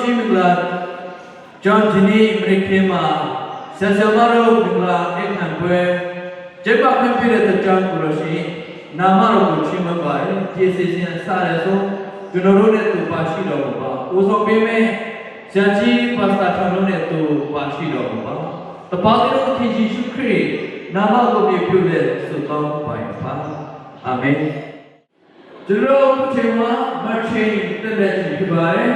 ရှိမလားကျွန်ဒီနေ့အမေရိကန်မှာဆန်ဆာမရောမင်္ဂလာအခမ်းပွဲကျင်းပခွင့်ပြုတဲ့ကြောင်းကိုလို့ရှိရင်နာမတော်ကိုချီးမွမ်းပါတယ်ကျေးဇူးရှင်အစရဆုံးကျွန်တော်တို့နဲ့သူပါရှိတော်မူပါဦးဆောင်ပေးမယ်ဇန်ကြီးပါစတာထောင်လုံးနဲ့သူပါရှိတော်မူပါတပါးတော်ခင်ယေရှုခရစ်နာမကိုပြည့်ပြုတဲ့ဆုတောင်းပါပါအာမင်ကျွန်တော်တို့ချိန်မှာမချင်းတက်တဲ့ဖြစ်ပါတယ်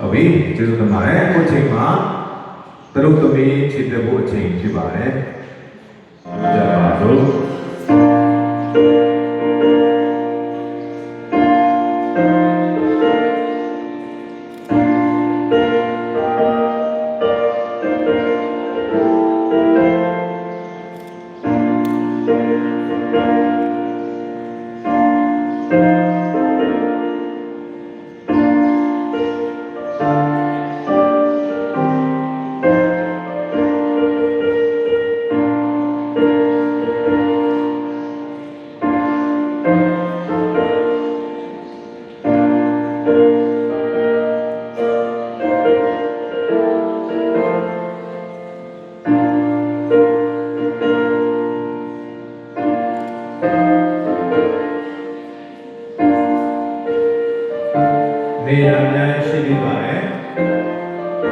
Okay,ကျေးဇူးတင်ပါတယ်။အခုချိန်မှာသူတို့သမီးချစ်တဲ့ဖို့အချိန်ဖြစ်ပါတယ်။ကြပါစို့။ နေရာများရှိနေပါတယ်။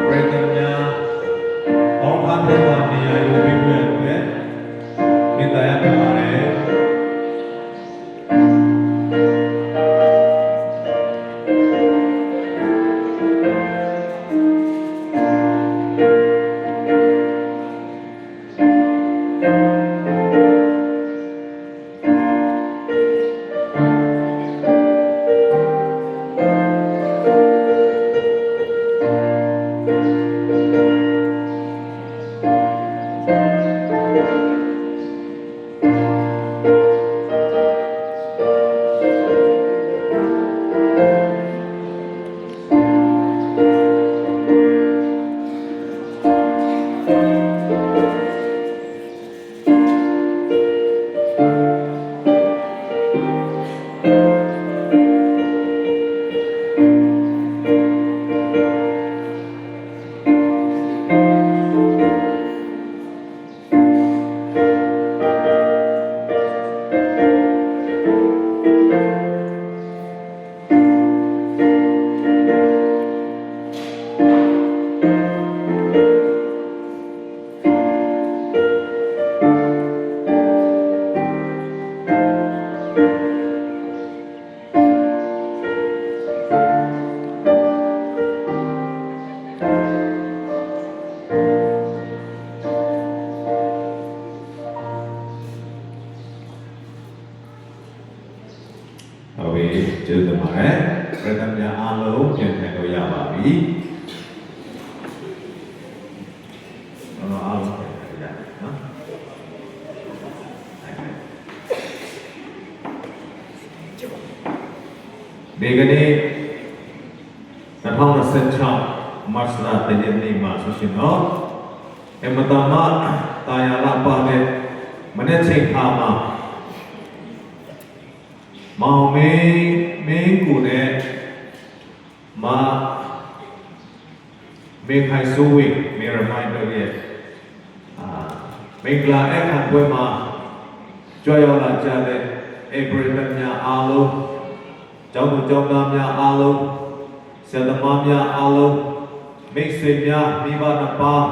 ပြည်သူများဘောင်းဖတ်တဲ့နေရာယူပြီးပြည့်တယ်။ဒီတရား တင်ပါတယ် ဟုတ်ပြီကျေးဇူးတင်ပါတယ်ပရိသတ်များအားလုံးပြန်ထိုင်လို့ရပါပြီအားလုံးပြန်ထိုင်လို့ရပြီနော်ဒီကနေ့2026မတ်လတရက်နေ့မှာဆိုရှင်တော့အမတမတာယာလာပါတဲ့မနေ့ချိန်ခါမှာမောင်မင်းကိုနဲ့မေခိုင်ဆိုးဝေမေရမိုင်းတို့ရဲ့မင်္ဂလာအခမ်းပွဲမှာကြွရောက်လာကြတဲ့ဧပြီလများအားလုံးကျောင်းသူကျောင်းသားများအားလုံးဆရာသမားများအားလုံးမိတ်ဆွေများမိဘနှစ်ပါး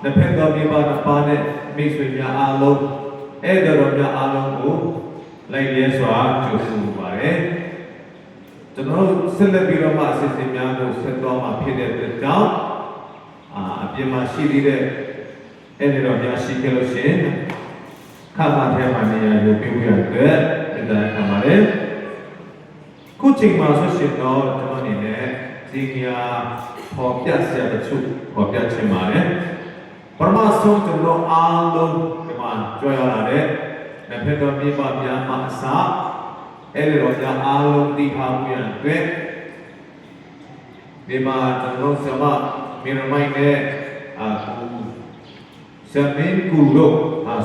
နှစ်ဖက်သောမိဘနှစ်ပါးနဲ့မိတ်ဆွေများအားလုံးဧည့်သည်တော်များအားလုံးကိုလိုက်ရဲစွာကြိုဆိုပါတယ်ကျွန်တော်ဆက်လက်ပြီးတော့မှအစီအစဉ်များကိုဆက်သွားမှာဖြစ်တဲ့အတွက်ကြောင့်အပြင်မှာရှိသေးတဲ့အဲ့ဒီတော့များရှိခဲ့လို့ရှိရင်ခါမှထဲမှာနေရာယူပြီးရတဲ့တရားခံပါတယ်ခုချိန်မှာဆိုရှင်တော့ကျွန်တော်အနေနဲ့ဒီကပေါ်ပြဆရာတချို့ပေါ်ပြချင်ပါတယ်ပထမဆုံးကျွန်တော်အားလုံးဒီမှာကြွရလာတဲ့နှစ်ဖက်တော်မိဘများမှအစအဲ့ဒီတော့များအားလုံးသိထားမှုရန်အတွက်ဒီမှာကျွန်တော်ဆမမီရမိုင်းနဲ့ဆမင်းကူတို့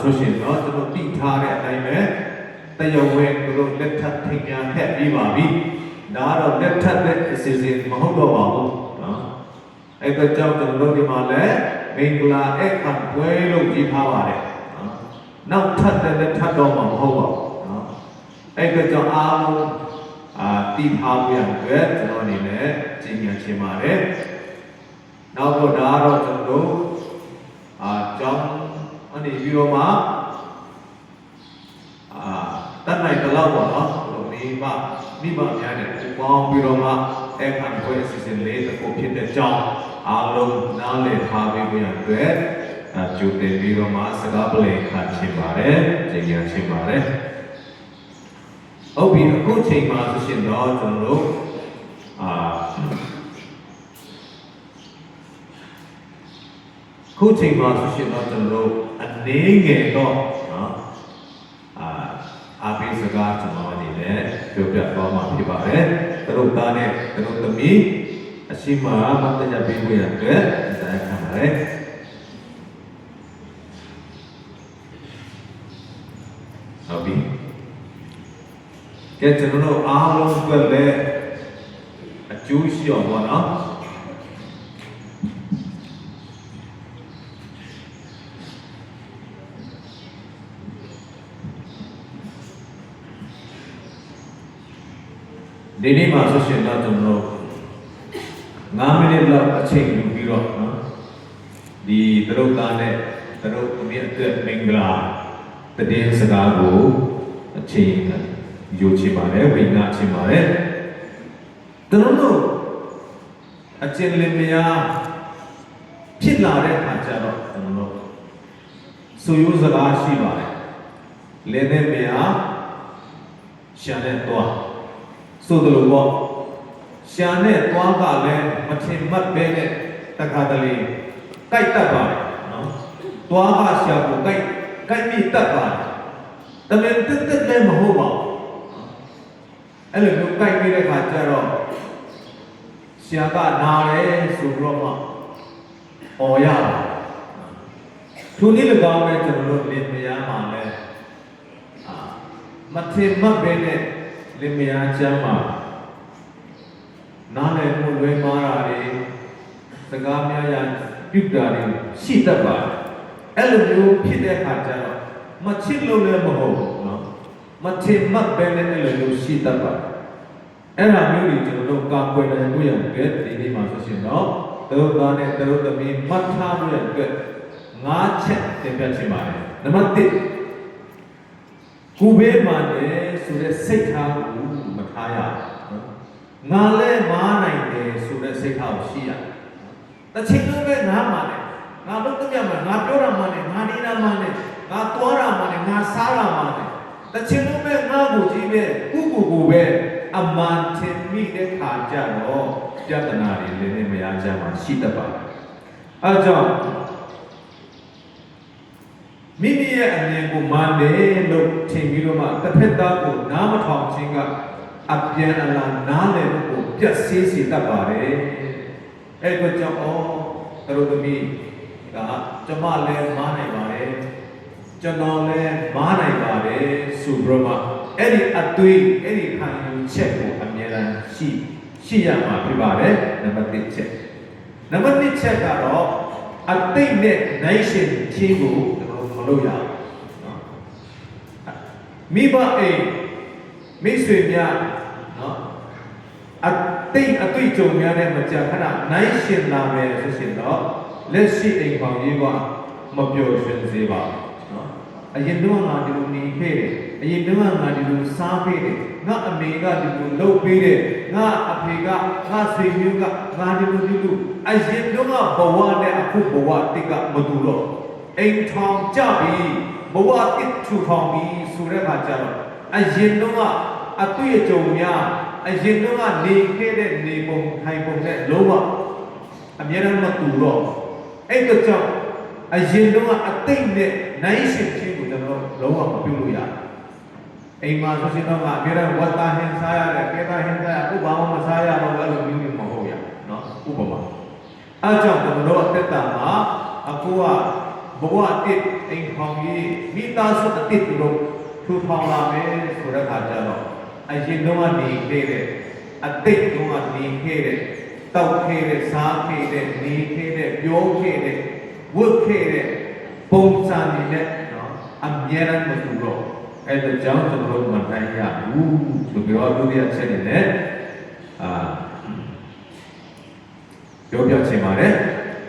ဆိုရှင်တော့ကျွန်တော်သိထားတဲ့အတိုင်းပဲတရားဝင်တို့လက်ထပ်ထင်ညာထက်ပြီးပါပြီဒါတော့လက်ထပ်တဲ့အစီအစဉ်မဟုတ်တော့ပါဘူးနော်အဲ့တော့ကြောင့်ကျွန်တော်တို့ဒီမှာလည်းမင်္ဂလာအခမ်းပွဲလို့ကြည်ထားပါတယ်နောက်ထပ်တဲ့ထပ်တော့မှာမဟုတ်ပါဘူးနော်အဲ့ဒါကြောင့်အားလုံးတည်ထားမှုရတဲ့ကျွန်တော်အနေနဲ့ကြည်ညာချင်ပါတယ်နောက်တော့ဒါတော့ကျွန်တော်တို့ကျောင်းအနေပြီးတော့မှတတ်နိုင်တဲ့လောက်ပေါ့နော်မိဘများနဲ့ပူပေါင်းပြီးတော့မှအခမ်းပွဲအစီအစဉ်လေးတစ်ခုဖြစ်တဲ့ကြောင်းအားလုံးနားလည်ထားပြီးရတဲ့ကျူတင်ပြီးတော့မှစကားပလင်ခါချင်ပါတယ်ကြင်ညာချင်ပါတယ်ဟုတ်ပြီအခုချိန်မှာဆိုရှင်တော့ကျွန်တော်တို့ခုချိန်မှာဆိုရှင်တော့ကျွန်တော်တို့အနေငယ်တော့နော်အားပေးစကားကျွန်တော်အနေနဲ့ပြောပြသွားမှာဖြစ်ပါတယ်သူတို့သားနဲ့သူတို့သမီးအရှိမမတ်တရားပေးခွင့်ရတဲ့တရားခံပါတယ်ဟုတ်ပြီကဲကျွန်တော်တို့အားလုံးအတွက်လည်းအကျိုးရှိအောင်ပါနော်ဒီနေ့မှာဆိုရှင်တော့ကျွန်တော်9မိနစ်လောက်အချိန်ယူပြီးတော့နော်ဒီသရုပ်သားနဲ့သရုပ်အမြင့်အတွက်မင်္ဂလာ တည်င်းစကားကိုအချိန်ယူချင်ပါတယ်ဝိညာဉ်ချင်ပါတယ်ကျွန်တော်တို့အကျဉ်းလင်းများဖြစ်လာတဲ့အခါကျတော့ကျွန်တော်တို့ဆိုရိုးစကားရှိပါတယ်လင်းတဲ့များရှာတဲ့သွားဆိုတယ်လို့ပေါ့ရှာတဲ့သွားကလည်းမထင်မှတ်ပဲနဲ့တခါတလေကြိုက်တတ်ပါတယ်နော်သွားကရှာကိုကြိုက်ပြီးတတ်ပါတယ်တမင်တက်လည်းမဟုတ်ပါဘူးအဲ့လိုမျိုးကြိုက်ပြီးတဲ့ခါကျတော့ရှာကနာတယ်ဆိုတော့မှအော်ရသူနည်း၎င်းပဲကျွန်တော်တို့လင်မယားမှာလည်းမထင်မှတ်ပဲနဲ့လင်မယားချမ်းမှာနားလည်မှုလွဲမှားတာတွေစကားများရပြုတာတွေရှိတတ်ပါတယ်အဲ့လိုမျိုးဖြစ်တဲ့အခါကျတော့မချစ်လို့လည်းမဟုတ်ဘူးနော်မထင်မှတ်ပဲနဲ့အဲ့လိုမျိုးရှိတတ်ပါတယ်အဲ့ဒါမျိုးတွေကျွန်တော်တို့ကာကွယ်နိုင်ဖို့ရတဲ့ဒီနေ့မှာဆိုရှင်တော့သူတို့သားနဲ့သူတို့သမီးမှတ်ထားဖို့ရတဲ့5ချက်တင်ပြချင်ပါတယ်နံပါတ်1ကိုဘေးမှာလည်းဆိုတဲ့စိတ်ထားကိုမထားရငါလည်းမားနိုင်တယ်ဆိုတဲ့စိတ်ထားကိုရှိရတချင်လို့ပဲငါမှလည်းငါတို့တပြတ်မှာငါပြောတာမှလည်းငါနေတာမှလည်းငါသွားတာမှလည်းငါစားတာမှလည်းတချင်လို့ပဲငါကိုကြည့်ပဲကိုပဲအမှန်ထင်မိတဲ့ခါကြတော့ပြဿနာတွေလည်းနဲ့မရကြမှာရှိတတ်ပါတယ်အဲကြောင့်မိမိရဲ့အမြင်ကိုမှန်တယ်လို့ထင်ပြီးတော့မှတစ်ဖက်သားကိုနားမထောင်ခြင်းကအပြန်အလှန်နားလည်ဖို့ပြတ်စည်းစေတတ်ပါတယ်အဲ့ဒါကြောင့်သူတို့သမီးကကျွန်မလည်းမားနိုင်ပါတယ်ကျွန်တော်လည်းမားနိုင်ပါတယ်ဆိုပြီးတော့မှအဲ့ဒီအသွေးအဲ့ဒီခံယူချက်ကိုအမြဲတမ်းရှိရမှာဖြစ်ပါတယ်နံပါတ်1ချက်နံပါတ်2ချက်ကတော့အသိနဲ့နိုင်ရှင်ချင်းကိုမလုပ်ရဘူးနော်မိဘအိမ်မိတ်ဆွေများနော်အသိကြုံများနဲ့မကြာခဏနိုင်ရှင်လာမယ်ဆိုရှင်တော့လက်ရှိအိမ်ပေါင်းရေးကမပျော်ရွှင်စေပါဘူးနော်အရင်တော့ငါဒီလိုနေခဲ့တယ်အရင်တော့ငါဒီလိုစားပေးတယ်ငါအမေကဒီလိုလုပ်ပေးတယ်ငါအဖေကငါဆွေမျိုးကငါဒီလိုအရင်တော့ဘဝနဲ့အခုဘဝတိတ်ကမတူတော့အိမ်ထောင်ကြပြီဘဝတစ်ထူထောင်ပြီဆိုတဲ့အခါကျတော့အရင်တော့အတွေ့အကြုံများအရင်တော့နေခဲ့တဲ့နေပုံထိုင်ပုံနဲ့လုံးဝအများအားမတူတော့အဲ့ဒါကြောင့်အရင်တော့အသိနဲ့နိုင်ရှင်ချင်းကိုကျွန်တော်လုံးဝမပြုလို့ရတယ်အိမ်မှာဆိုရှင်တော့အများအားဝတ်သားဟင်းစားရတယ်ကေတာဟင်းစားရဥပမာမစားရတော့အဲ့လိုမျိုးမဟုတ်ရနော်ဥပမာအဲ့ကြောင့်ကျွန်တော်အသက်တာမှာအခုကဘဝတစ်အိမ်ခေါင်ကြီးမိသားစုအတစ်လို့ထူထောင်လာမယ်ဆိုတဲ့အခါကျတော့အရင်တော့နေခဲ့တဲ့အတိတ်တော့နေခဲ့တဲ့တောက်ခဲ့တဲ့စားခဲ့တဲ့နေခဲ့တဲ့ပြောခဲ့တဲ့ဝတ်ခဲ့တဲ့ပုံစံတွေနဲ့နော်အမြဲတမ်းမတူတော့အဲ့ဒါကြောင့်ကျွန်တော်တို့မနိုင်ရဘူးဆိုပြီးတော့ဒုတိယချက်နေနဲ့ပြောပြချင်ပါတယ်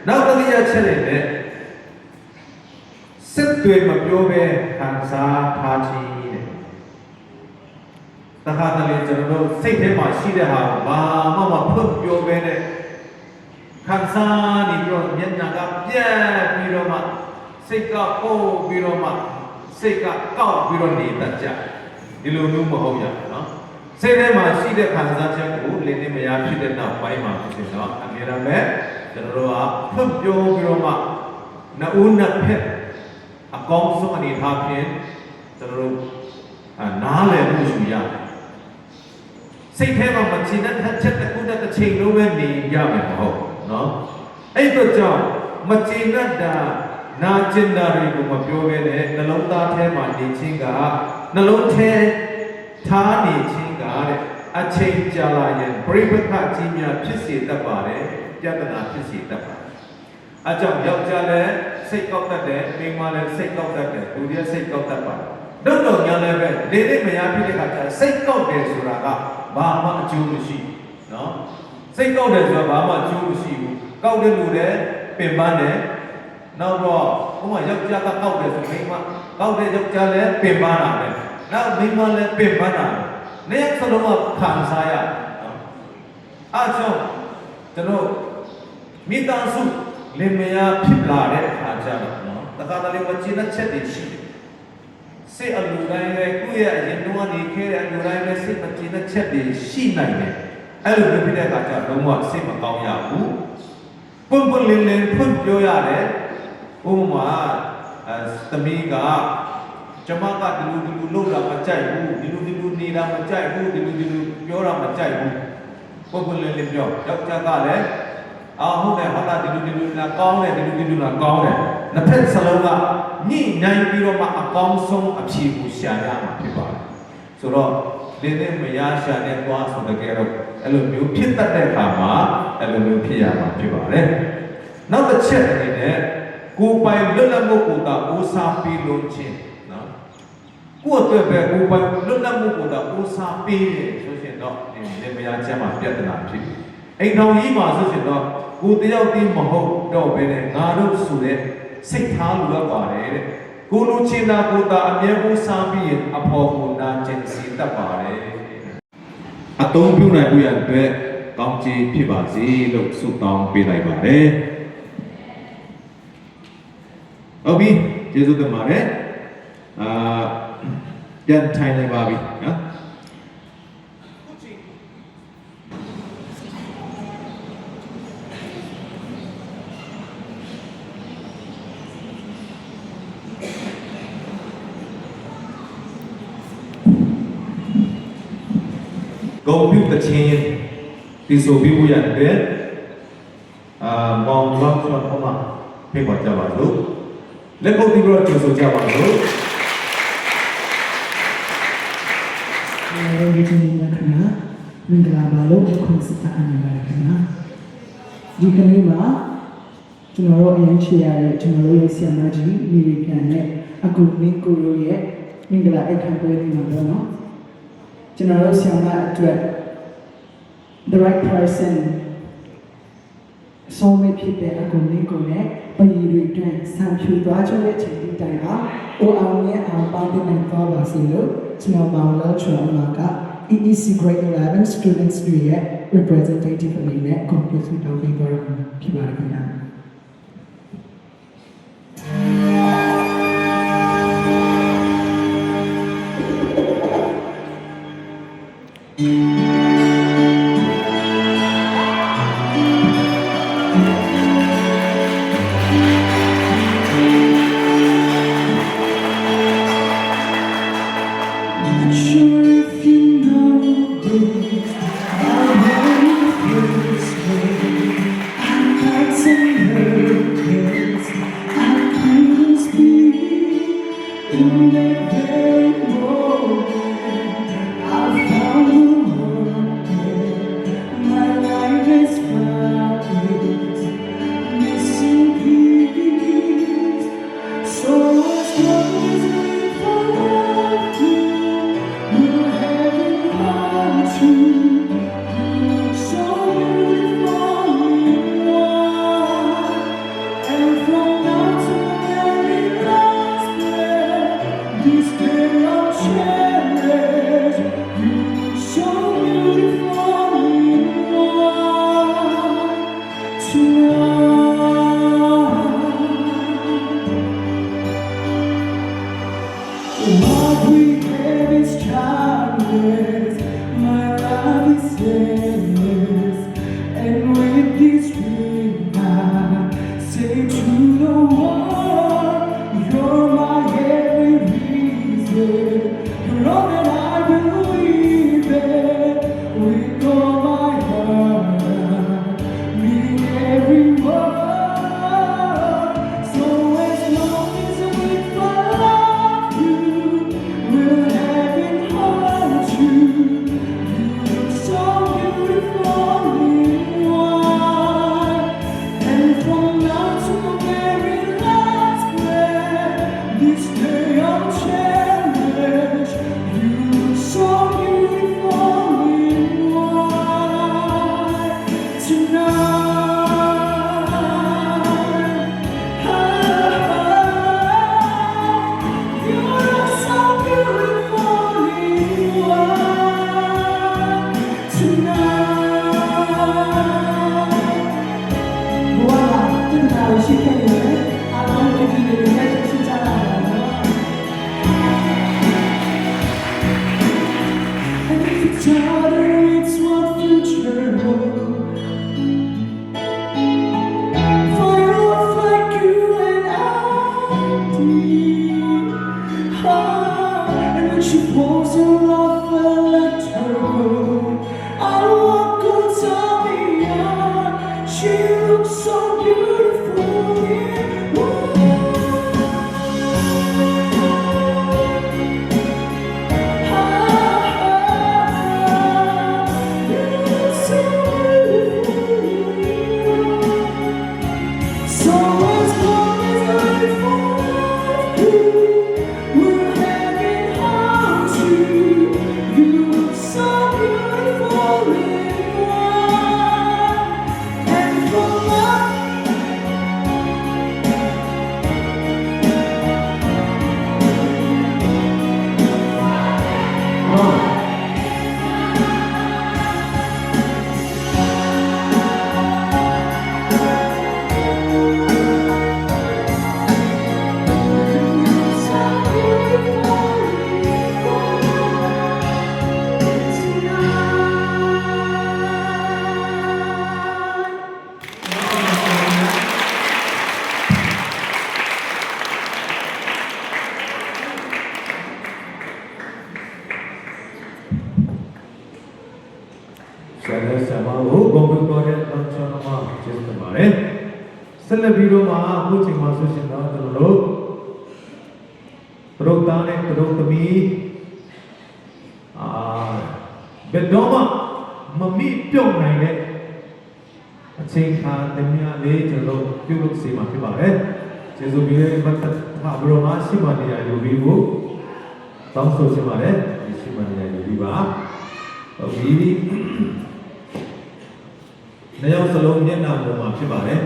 နောက်တတိယချက်နေနဲ့စစ်တွေမပြောပဲခံစားထားခြင်းတဲ့တခါတလေကျွန်တော်တို့စိတ်ထဲမှာရှိတဲ့ဟာကိုဘာမှမဖွင့်ပြောပဲနဲ့ခံစားနေပြီးတော့မျက်နှာကပြက်ပြီးတော့မှစိတ်ကပို့ပြီးတော့မှစိတ်ကကောက်ပြီးတော့နေတတ်ကြဒီလိုမျိုးမဟုတ်ရဘူးနော်စိတ်ထဲမှာရှိတဲ့ခံစားချက်ကိုလင်းနေမရဖြစ်တဲ့နောက်ပိုင်းမှာဖြစ်တော့အမြဲတမ်းပဲကျွန်တော်တို့ကဖွင့်ပြောပြီးတော့မှနှစ်ဦးနှစ်ဖက်အကောင်းဆုံးအနေထားဖြင့်ကျွန်တော်တို့နားလည်မှုယူရတယ်စိတ်ထဲမှာမချင်တဲ့ချက်တစ်ခုတစ်ချိန်လုံးပဲနေရမယ်မဟုတ်နော်အဲ့တော့ကြောင့်မချင်တဲ့နာကျင်တာတွေကိုမပြောဘဲနဲ့နှလုံးသားထဲမှာနေခြင်းကနှလုံးထဲထားနေခြင်းကတဲ့အချိန်ကြာလာရင်ပြိပခကြီးများဖြစ်စေတတ်ပါတယ်ပြဿနာဖြစ်စေတတ်ပါတယ်အကြောင်းယောက်ျားလည်းစိတ်ကောက်တတ်တယ်မိန်းမလည်းစိတ်ကောက်တတ်တယ်သူလည်းစိတ်ကောက်တတ်ပါတယ်တို့တော့ညာလည်းပဲလေလေးမရဖြစ်တဲ့ခါကျစိတ်ကောက်တယ်ဆိုတာကဘာမှအကျိုးမရှိနော်စိတ်ကောက်တယ်ဆိုတာဘာမှအကျိုးမရှိဘူးကောက်တဲ့လူလည်းပင်ပန်းတယ် နောက်တော့ဥပမာယောက်ျားကကောက်တယ်ဆိုမိန်းမကောက်တဲ့ယောက်ျားလည်းပင်ပန်းတာပဲနောက်မိန်းမလည်းပင်ပန်းတာနေရာစလုံးကခံစားရအားကြောင့်ကျွန်တော်မိသားစုလင်မယားဖြစ်လာတဲ့အခါကျတော့နော်တခါတလေမချင်တဲ့ချက်တွေရှိတယ်စိတ်အလိုတိုင်းလည်းကိုယ့်ရဲ့အရင်တုန်းကနေခဲ့တဲ့အလိုတိုင်းလည်းစိတ်မချင်တဲ့ချက်တွေရှိနိုင်တယ်အဲ့လိုဖြစ်တဲ့အခါကျတော့လုံးဝစိတ်မကောင်းရဘူးပွန့်ပွန့်လင်းလင်းဖွင့်ပြောရတယ်ဥပမာသမီးကကျမကဒီလိုလုပ်တာမကြိုက်ဘူးဒီလိုနေတာမကြိုက်ဘူးဒီလိုပြောတာမကြိုက်ဘူးပွန့်ပွန့်လင်းလင်းပြောယောက်ျားကလည်းဟုတ်တယ်ဟာဒီလိုလာကောင်းတယ်ဒီလိုလာကောင်းတယ်နှစ်ဖက်စလုံးကညှိနှိုင်းပြီးတော့မှအကောင်းဆုံးအဖြေကိုရှာရမှာဖြစ်ပါတယ်ဆိုတော့ဒီနေ့မရရှာတဲ့သွားဆိုတဲ့ကြတော့အဲ့လိုမျိုးဖြစ်တတ်တဲ့အခါမှာအဲ့လိုမျိုးဖြစ်ရမှာဖြစ်ပါတယ်နောက်တစ်ချက်အနေနဲ့ကိုယ်ပိုင်လွတ်လပ်မှုကိုသာဦးစားပေးလို့ချင်းနော်ကိုယ့်အတွက်ပဲကိုယ်ပိုင်လွတ်လပ်မှုကိုသာဦးစားပေးတယ်ဆိုရှင်တော့ဒီမရချက်မှာပြဿနာဖြစ်တယ်အိမ်တော်ကြီးမှာဆိုရှင်တော့ကိုတယောက်တည်းမဟုတ်တော့ဘဲနဲ့ငါတို့ဆိုတဲ့စိတ်ထားလိုအပ်ပါတယ်တဲ့ကိုလူချင်းသာကိုသာအမြဲဦးစားပြီးရင်အဖို့ကိုနာကျင်စီတတ်ပါတယ်အသုံးပြုနိုင်ဖို့ရတဲ့ကောင်းချီးဖြစ်ပါစေလို့ဆုတောင်းပေးလိုက်ပါတယ်ဟုတ်ပြီကျေးဇူးတင်ပါတယ်ပြန်ထိုင်လိုက်ပါပြီနော်ဂုဏ်ပြုတဲ့ချင်းဒီဆိုပြီးရတဲ့မောင်လောက်ဆိုတော့မှဖိတ်ခေါ်ကြပါစို့လက်ကုပ်ဒီတော့ကျေးဇူးကြပါစို့ဒီကနေ့ကခဏမင်္ဂလာပါလို့ခုစတာအနာပါခဏဒီကနေ့မှာကျွန်တော်တို့အရင်ချရတဲ့ကျွန်တော်တို့ရဲ့ဆရာမကြီးမိရီကန်နဲ့အခုမင်းကိုရိုရဲ့မင်္ဂလာအခမ်းပွဲလေးမှာပေါ့နော်ကျွန်တော်တို့ဆရာမအတွက် the right person ဆုံးမဖြစ်တဲ့အကူမင်းကိုလည်းပြည်တွေတွင်ဆံဖြူသွားကြတဲ့အချိန်ဒီတိုင်ဟာအိုအောင်ရဲ့အောင်ပေါင်းတင်နိုင်သွားပါစေလို့ကျွန်တော်မောင်လောက်ချောအမက EEC Grade 11 students တွေရဲ့ representative အနေနဲ့ complete လုပ်ပေးသွားမှာဖြစ်ပါတယ်ခင်ဗျာ she pulls her off and let her go. I walk on top of her. She looks so beautiful in Sama Gombu Korea Tanchonama Chestamare Celebiro Ma Muchima Sushina Tulu Protane Protami Bedoma Mami Pyong Nine Chinka Demia Le Chalo Pyuluk Sima Pibare Jesubi Broma Simania Yubibu Tangso Simare Simania Yubiba Now, so long, yet now, no much about it.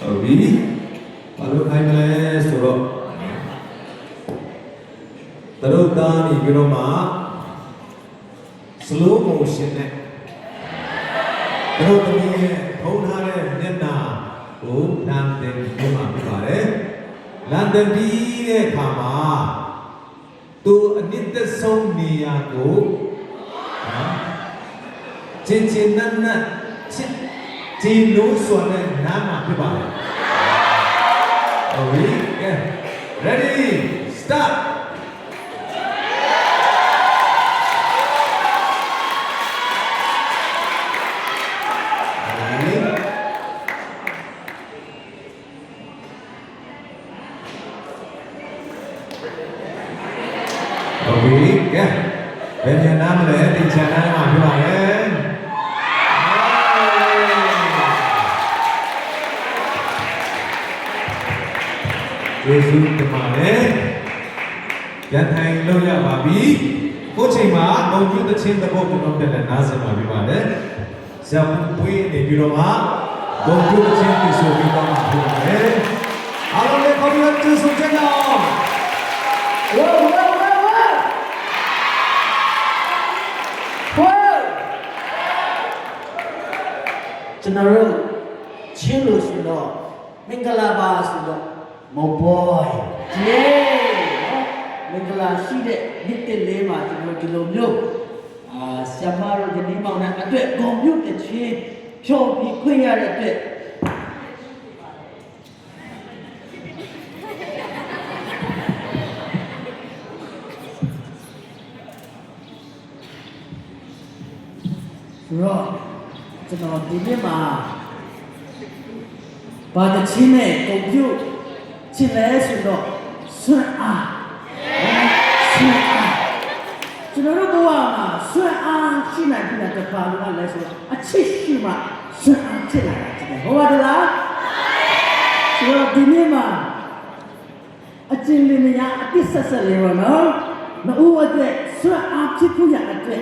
Oh, really? Hello, I'm less to rock. The road down in Giroma, slow motion. The road to me, Honhare, Nena, who landed Guma, London be Kama to a knit song near go. Chin Nana Chin Luson and Nama Pibale. Ready? Start! Bên Việt Nam lễ tình trạng này mà các bạn ơi. Giêsu các bạn ơi. Dân thành lâu ya bà bí. Cô trình mà ông như ta trên ta bộ của ông tên là ná sẽ mà bí bạn ơi. Sẽ không quý để bí đồ mà. Ông như ta trên thì số bí bà mà bí bạn ơi. Alo lên có bí hân chứ xuống trên nào. General Chilu suno Mingala suno mo boy Mingala side nitte lema general kilomyo Samaro jeni mau na atwe gomyu te chi pyo bi khwe ya de atwe Right. ကျွန်တော်ဒီနေ့မှာဘာတချင်းနဲ့ကွန်ပျူချစ်လဲဆိုတော့ဆွမ်းအားကျွန်တော်တို့ဘဝမှာဆွမ်းအားရှိနိုင်တဲ့တပါလို့လဲဆိုတော့အချစ်ရှိမှဆွမ်းအားဖြစ်လာတာတကယ်ဟုတ်ပါသလားဆိုတော့ဒီနေ့မှာအကျဉ်းလေးများအပြစ်ဆက်ဆက်လေးပါနော်မဦးအတွက်ဆွမ်းအားဖြစ်ဖို့ရအတွက်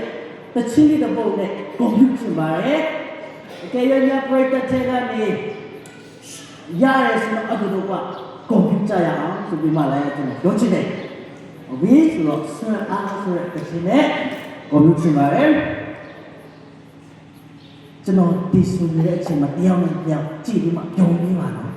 တချင်းလေးတစ်ပုဒ်နဲ့ကွန်ပျူချင်ပါတယ် Okay, you're not break the tegani. Yes, no, I don't know what. Computer, to be my life. Don't you know? We look so after the cine. Computer, to know this will be a chima, young, Chima, young,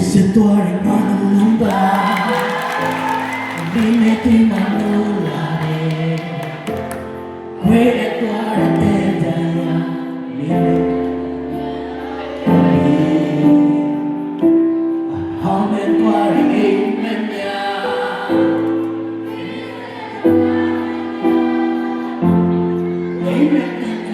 se tuare mano lunga Dime ti manulare Quelle tuare te daya Mire Hame tuare e menya Dime ti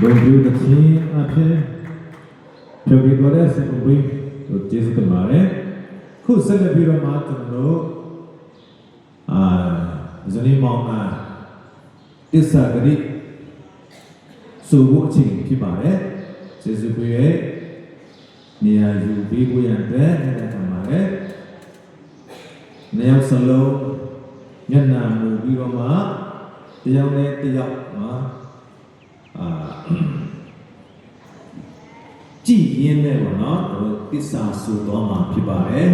Don't do the thing up here. Probably got us a way to chase the mare. Who said the Bureau Martin? Zani Mama disagree. So watching Pimare, says the Buye, near you be we and there, and Mare. Near Salo, Yana Mubiroma, တရားနဲ့တရားနော်ကြည်ရင်းနဲ့ပေါ့နော်တို့သစ္စာဆိုတော့မှာဖြစ်ပါတယ်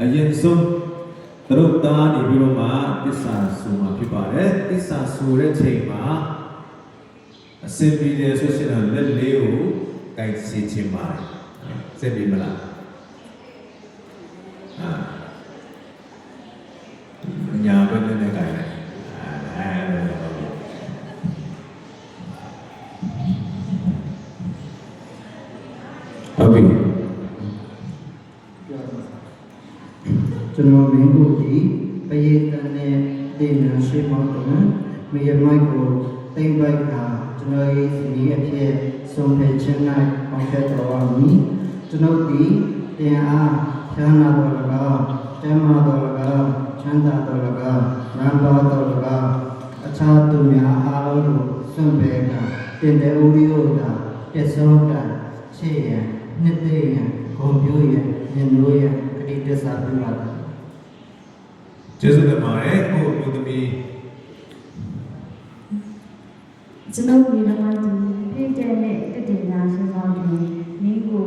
အရင်ဆုံးတို့သားနေပြီးတော့မှသစ္စာဆိုမှာဖြစ်ပါတယ်သစ္စာဆိုတဲ့ချိန်မှာအစင်ပြီးတယ်ဆိုရှင်လက်လေးကိုကိုက်စီချင်ပါတယ်စင်ပြီးမလားညာဘက်နဲ့ကိုက်လိုက်ဟုတ်ပြီကျွန်တော်မင်းတို့ဒီပရိသတ်နဲ့တင်ညာရှိမောင်းတော့မြေမိုက်ကိုတိမ့်ပိုက်ကကျွန်တော်ရဲ့စီရီအဖြစ်ဆုံးဖြတ်ခြင်း၌ပေါင်းဖက်တော်ပါမည်ကျွန်တော်ဒီတင်အားချမ်းသာတော်၎င်းကျမ်းမာတော်၎င်းချမ်းသာတော်၎င်းနံပါတော်၎င်းအခြားသူများအားလုံးကိုစွန့်ပယ်ကတင်တဲ့ဥရိယတာပြည့်စုံတာချေရန်နှစ်သိရန်ဂုဏ်ပြုရန်မြတ်လို့ရန်ဂတိတစ္ဆာပြုပါသည်ကျေးဇူးတင်ပါတယ်ကိုမျိုးသမီးကျွန်တော်ဒီတော့ဒီပြည့်တဲ့နဲ့တည်တည်လာရှင်းဆောင်ဒီမိကို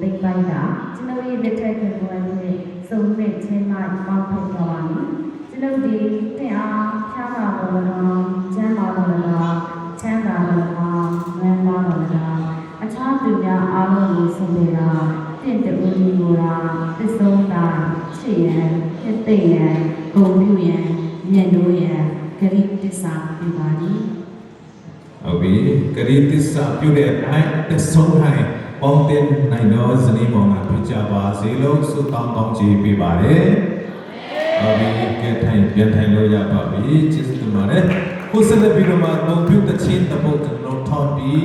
သိပ်ပိုက်တာကျွန်တော်ရဲ့လက်ထက်ကပေါ်နေတဲ့စုံမဲ့ချင်းမှပေါင်းဖော်တော်ပါမယ်ကျွန်တော်ဒီတင်အားဖြားပါတော်တော်ကျမ်းပါတော်တော်ချမ်းသာတော်တော်ဝမ်းပါတော်တော်အခြားသူများအားလုံးကိုဆုံးဖြတ်တာတင့်တူဒီကိုရာသစ္ဆုံးတာချစ်ရန်နှစ်သိရန်ဂုဏ်ပြုရန်မြတ်လို့ရန်ဂရိတစ္ဆာပြုပါသည်ဟုတ်ပြီဂရိတစ္ဆာပြုတဲ့အတိုင်းသစ္ဆုံးတိုင်းပေါင်းတင်နိုင်သောဇနီးမောင်နှံဖြစ်ကြပါစေလို့ဆုတောင်းတောင်းချီးပေးပါတယ်ဟုတ်ပြီကဲထိုင်ပြန်ထိုင်လို့ရပါပြီကျေးဇူးတင်ပါတယ်ကိုဆက်လက်ပြီးတော့မှကွန်ပျူတာချင်းတပုတ်ကျွန်တော်ထောက်ပြီး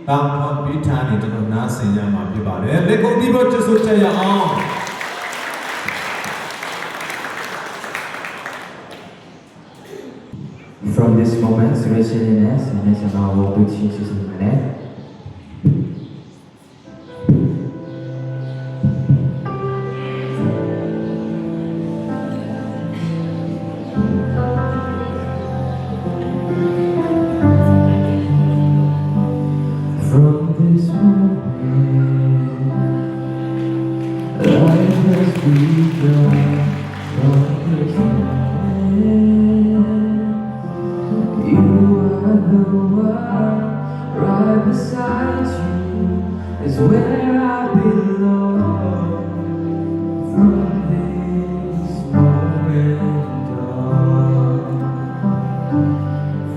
တောင်းထောက်ပြီးထားနေကျွန်တော်နားဆင်ရမှာဖြစ်ပါတယ်လက်ကုန်ဒီဘကျေးဇူးတင်ရအောင် From this moment, seriousness and national will be changes in my life. From this moment, life has begun. From this moment, you are the one right beside you is where I belong. From this moment on,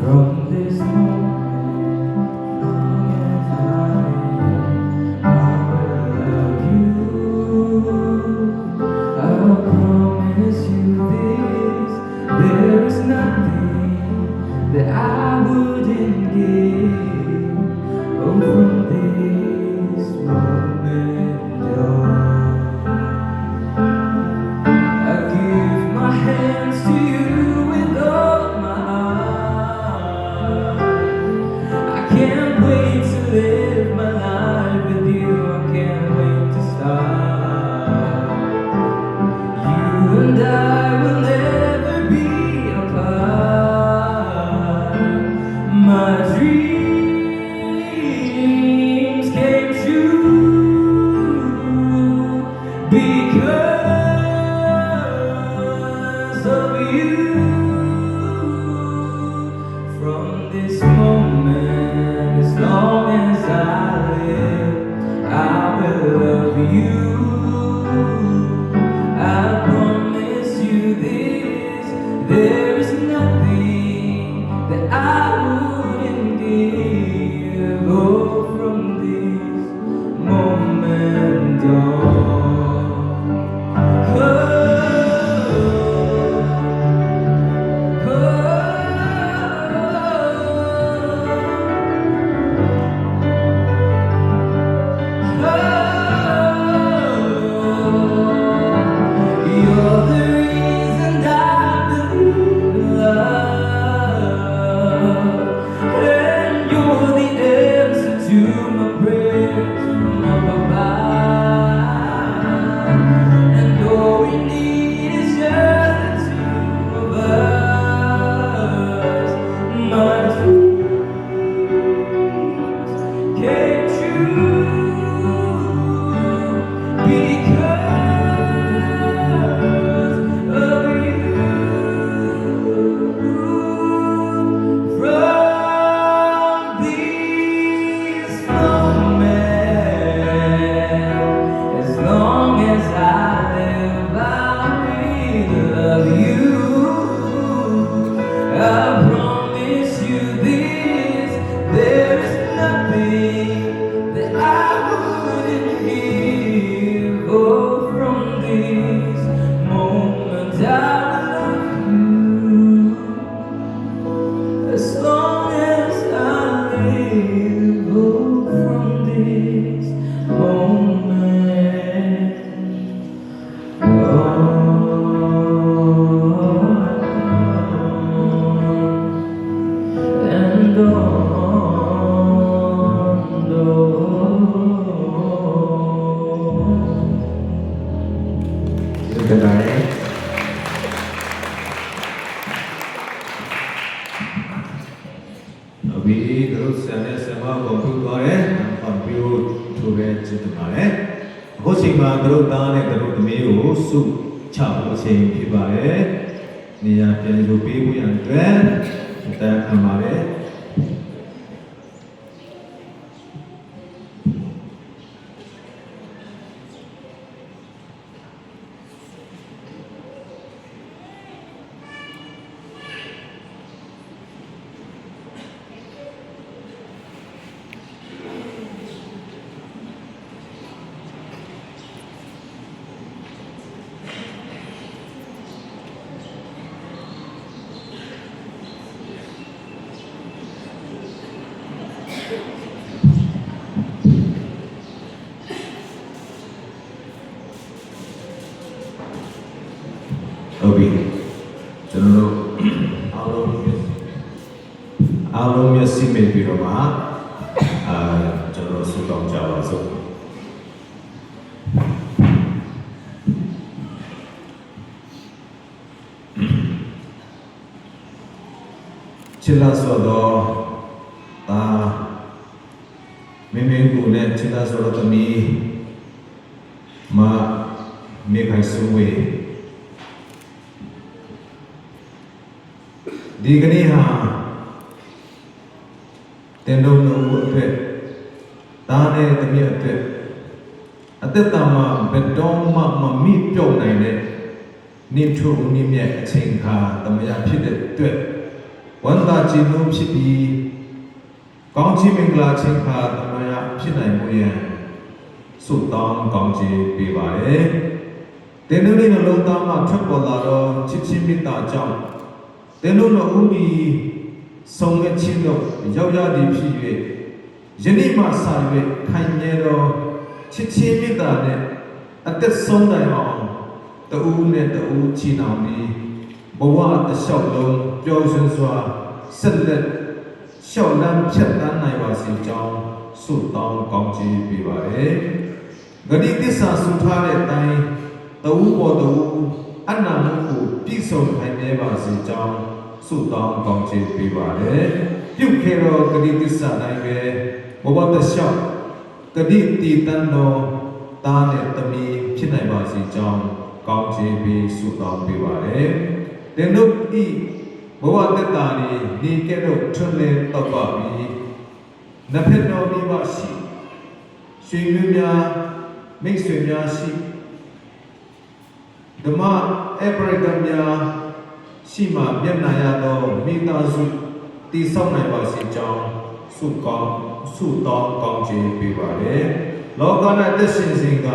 from this moment, long as I will love you. I'll promise you this, there is nothing that I wouldn't give. Oh, from this moment on, I give my hands to you with all my heart. I can't wait to live my life with you. I can't wait to start. You and I will never be apart. My dreams came true because of you. From this moment, as long as I live, I will love you. I promise you this, there is nothing that I wouldn't give. Oh, from this moment on. Oh, ပြီးတို့ဆန်တဲ့ဆန်မကိုပြုသွားတယ်။အပြုထိုးပဲကျင့်ပါတယ်။အခုချိန်မှာတို့သားနဲ့တို့သမီးကိုစုချဖို့အချိန်ဖြစ်ပါတယ်။နေရာပြန်လို့ပေးဖို့ရန်အတွက်အတန်းခံပါတယ်။ Okay, ကျွန်တော်တို့အားလုံးမျက်စိမိတ်ပြီးတော့မှကျွန်တော်ဆုတောင်းကြပါစို့ချစ်လာဆိုတော့မင်းကိုနဲ့ချစ်လာဆိုတော့သမီးမေခိုင်စုဝေးဒီကနေ့ဟာတင်တို့တို့အတွက်ဒါနဲ့တမီးအတွက်အသက်တာမှာဘယ်တော့မှမမိပြုတ်နိုင်တဲ့နေထုံနေမြတ်အချိန်ခါတမယဖြစ်တဲ့အတွက်ဝန်တာကြည်လို့ဖြစ်ပြီးကောင်းချီးမင်္ဂလာချိန်ခါတမယဖြစ်နိုင်မှုရန်ဆုတောင်းကောင်းချီးပေးပါရယ်တင်တို့ရဲ့နှလုံးသားမှာထွက်ပေါ်လာတော့ချစ်ချင်းမေတ္တာကြောင့်တင်တို့のဦးဒီဆုံးမချင်းတို့ရောက်ရသည်ဖြစ်၍ယနေ့မှစ၍ခိုင်မြဲသောချစ်ချင်းမေတ္တာနဲ့အသက်ဆုံးတိုင်အောင်တူနဲ့တူချီနှောင်ပြီးဘဝတစ်လျှောက်လုံးပျော်ရွှင်စွာဆက်လက်လျှောက်လန်းဖြတ်တန်းနိုင်ပါစေကြောင်းဆုတောင်းကောင်းချီးပေးပါရယ်ဂတိသစ္စာဆုထားတဲ့အတိုင်းတူပေါ်တူအနန္တကိုပြည့်စုံနိုင်မြဲပါစေကြောင်းဆုတောင်းကောင်းချီးပေးပါရယ်ပြုခဲ့သောဂတိသစ္စာတိုင်းပဲဘဝတစ်လျှောက်ဂတိတည်တန်းသောသားနဲ့သမီးဖြစ်နိုင်ပါစေကြောင်းကောင်းချီးပေးဆုတောင်းပေးပါရယ်တင်တို့ဤဘဝတက်တာနေကဲ့သို့ထွန်းလင်းတော့ပါပြီနဖက်တော်မိဘရှိရွှေမျိုးများမိတ်ဆွေများရှိဓမ္မအပရိဒမ်များရှိမှမျက်နှာရသောမိသားစုတည်ဆောက်နိုင်ပါစေကြောင်းဆုတောင်းကောင်းချီးပေးပါရယ်လောက၌သက်ရှင်စဉ်က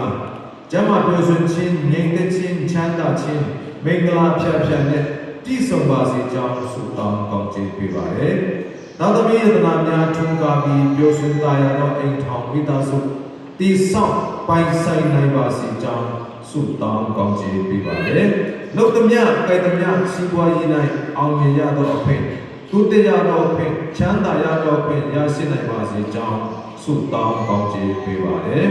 ကျမ်းမာပျော်ရွှင်ခြင်းငြိမ်သက်ခြင်းချမ်းသာခြင်းမင်္ဂလာဖြတ်ဖြတ်နဲ့ပြည့်စုံပါစေကြောင်းဆုတောင်းကောင်းချီးပေးပါရယ်သာသမီယတနာများထွန်းကားပြီးပျော်ရွှင်သာယာသောအိမ်ထောင်မိသားစုတည်ဆောက်ပိုင်ဆိုင်နိုင်ပါစေကြောင်းဆုတောင်းကောင်းချီးပေးပါရယ်နှုတ်သမျှကိုယ်သမျှစီးပွားရေး၌အောင်မြင်ရသောအဖြစ်သူတရားသောအဖြစ်ချမ်းသာရသောအဖြစ်ရရှိနိုင်ပါစေကြောင်းဆုတောင်းကောင်းချီးပေးပါရယ်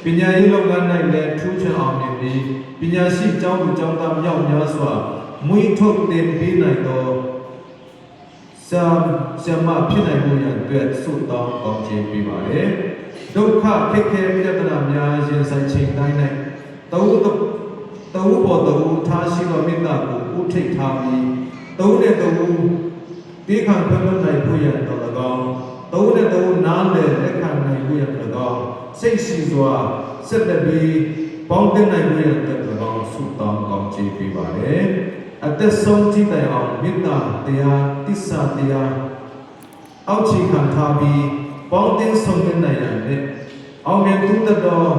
ပညာရေးလုပ်ငန်း၌လည်းထူးခြားအောင်မြင်ပြီးပညာရှိကျောင်းသူကျောင်းသားမြောက်များစွာမွေးထုတ်တင်ပေးနိုင်သောဆရာမဖြစ်နိုင်မှုရန်အတွက်ဆုတောင်းကောင်းချီးပေးပါရယ်ဒုက္ခခက်ခဲပြဿနာများရင်ဆိုင်ချိန်တိုင်း၌တူပေါ်တူထားရှိသောမေတ္တာကိုဥထိတ်ထားပြီးတူနဲ့တူတေခံဖွင့်နိုင်ဖို့ရန်တော်၎င်းတူနဲ့တူနားလည်လက်ခံနိုင်ဖို့ရန်တော်၎င်းစိတ်ရှိစွာဆက်လက်ပြီးပေါင်းတင်နိုင်ဖို့ရန်တော်၎င်းဆုတောင်းကောင်းချီးပေးပါရယ်အသက်ဆုံးကြည့်တိုင်အောင်မေတ္တာတရားတစ္ဆာတရားအောက်ခြေခံထားပြီးပေါင်းတင်ဆုံးနိုင်ရန်နဲ့အောင်မြင်သူတတော်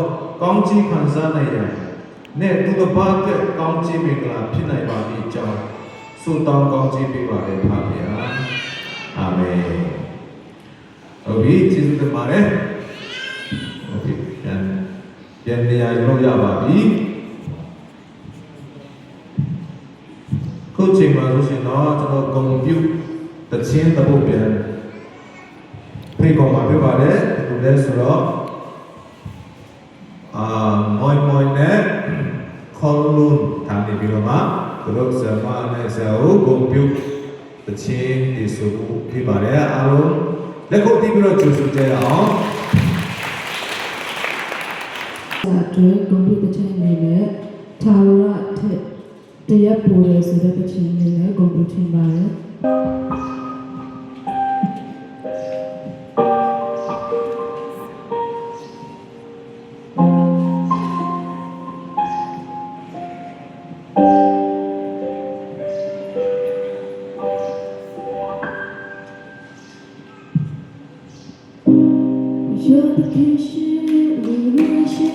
ကောင်းချီးခံစားနိုင်ရန်နဲ့သူတစ်ပါးအတွက်ကောင်းချီးမင်္ဂလာဖြစ်နိုင်ပါ၏ကြောင်းဆုတောင်းကောင်းချီးပေးပါရဖပါဗျာအာမင်ဟုတ်ပြီကျေးဇူးတင်ပါတယ်โอเคပြန်နေရာရောက်ရပါပြီခုချိန်မှာဆိုရှင်တော့ကျွန်တော်ကွန်ပျူတာတခြင်းတပုတ်ပြန်ဖိတ်ခေါ်မှာပြပါတယ်ဒီလိုလဲဆိုတော့မွိုင်းနဲ့ခေါ်လို့ထားနေပြီးတော့မှသူတို့ဆရာမနဲ့ဆရာကိုကွန်ပျူတာတခြင်းဒီဆိုပြပါတယ်အားလုံး လက်ခုပ်တီးပြီးတော့ကြိုဆိုကြရအောင် အတွက်ကွန်ပျူတာချင်းအနေနဲ့ထာဝရထက်တရက်ပိုတယ်ဆိုတဲ့ချင်းအနေနဲ့ကွန်ပျူတာပါတယ် You're the patient, illumination,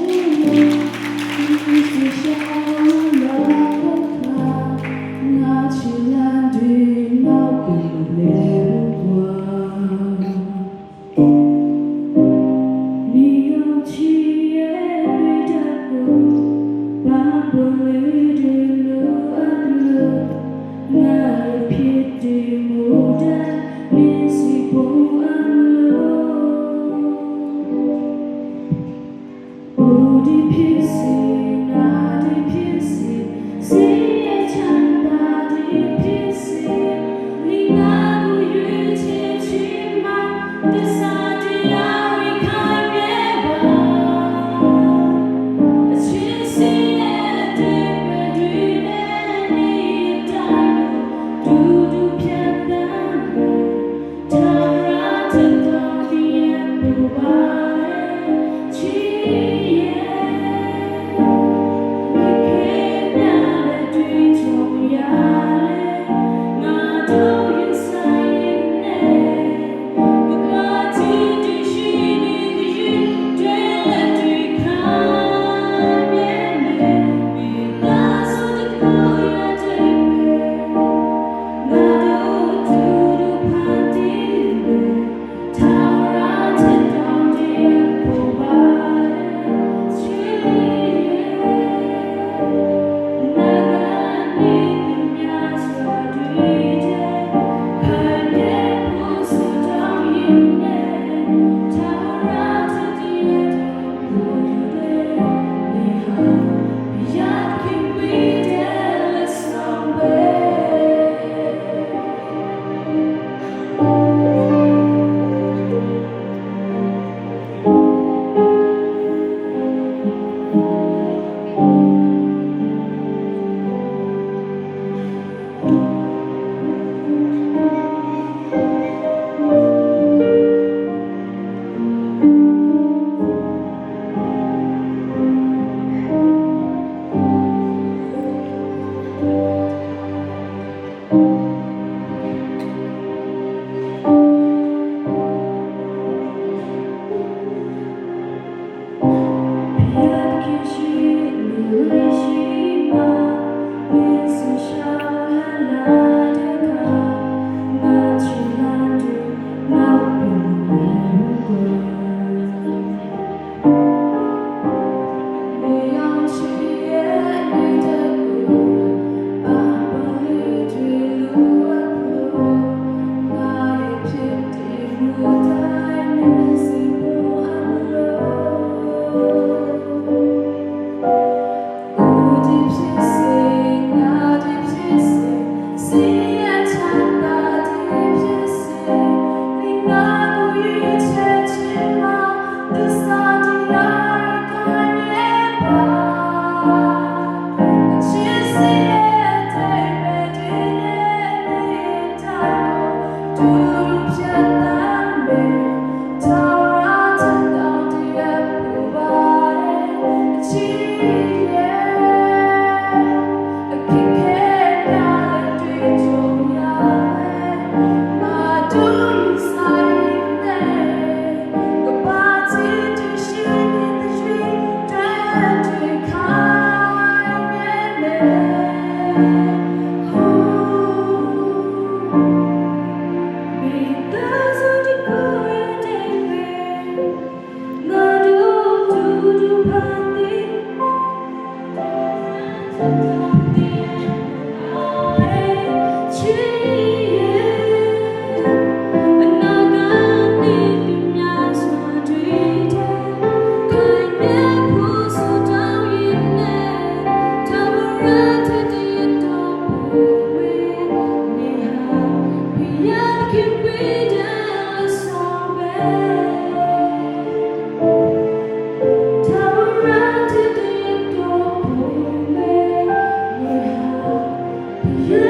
you shower love and cloud.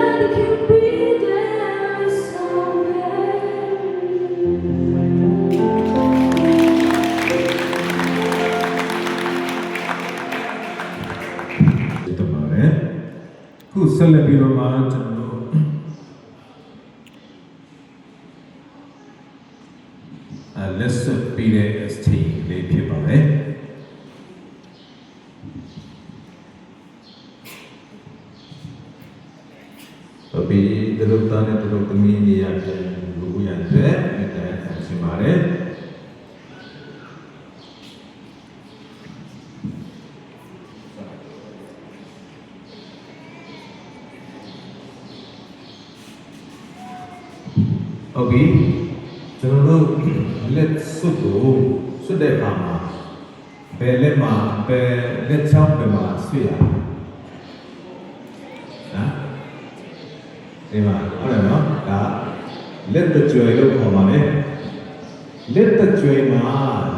that can be there somewhere. တမန်ခုဆက်လက်ပြီးတော့မှကျွန်တော်တို့လက်စွပ်ပြီးတဲ့ ST လေးဖြစ်ပါတယ်ဘီဒလုတ်တာနဲ့ဒလုတ်သမီးနေရာတဲ့လူရတဲ့အဲ့ဒါဆင်ပါတယ်ဟုတ်ပြီကျွန်တော်တို့လက်စွပ်ကိုစွပ်တဲ့အခါမှာဘယ်လက်မှာဘယ်လက်ချောင်းပဲမှာဆွေးရနော်ဒီမှာဟုတ်တယ်နော်ဒါလက်တကြွယ်လို့ခေါ်ပါမယ်လက်တကြွယ်မှာ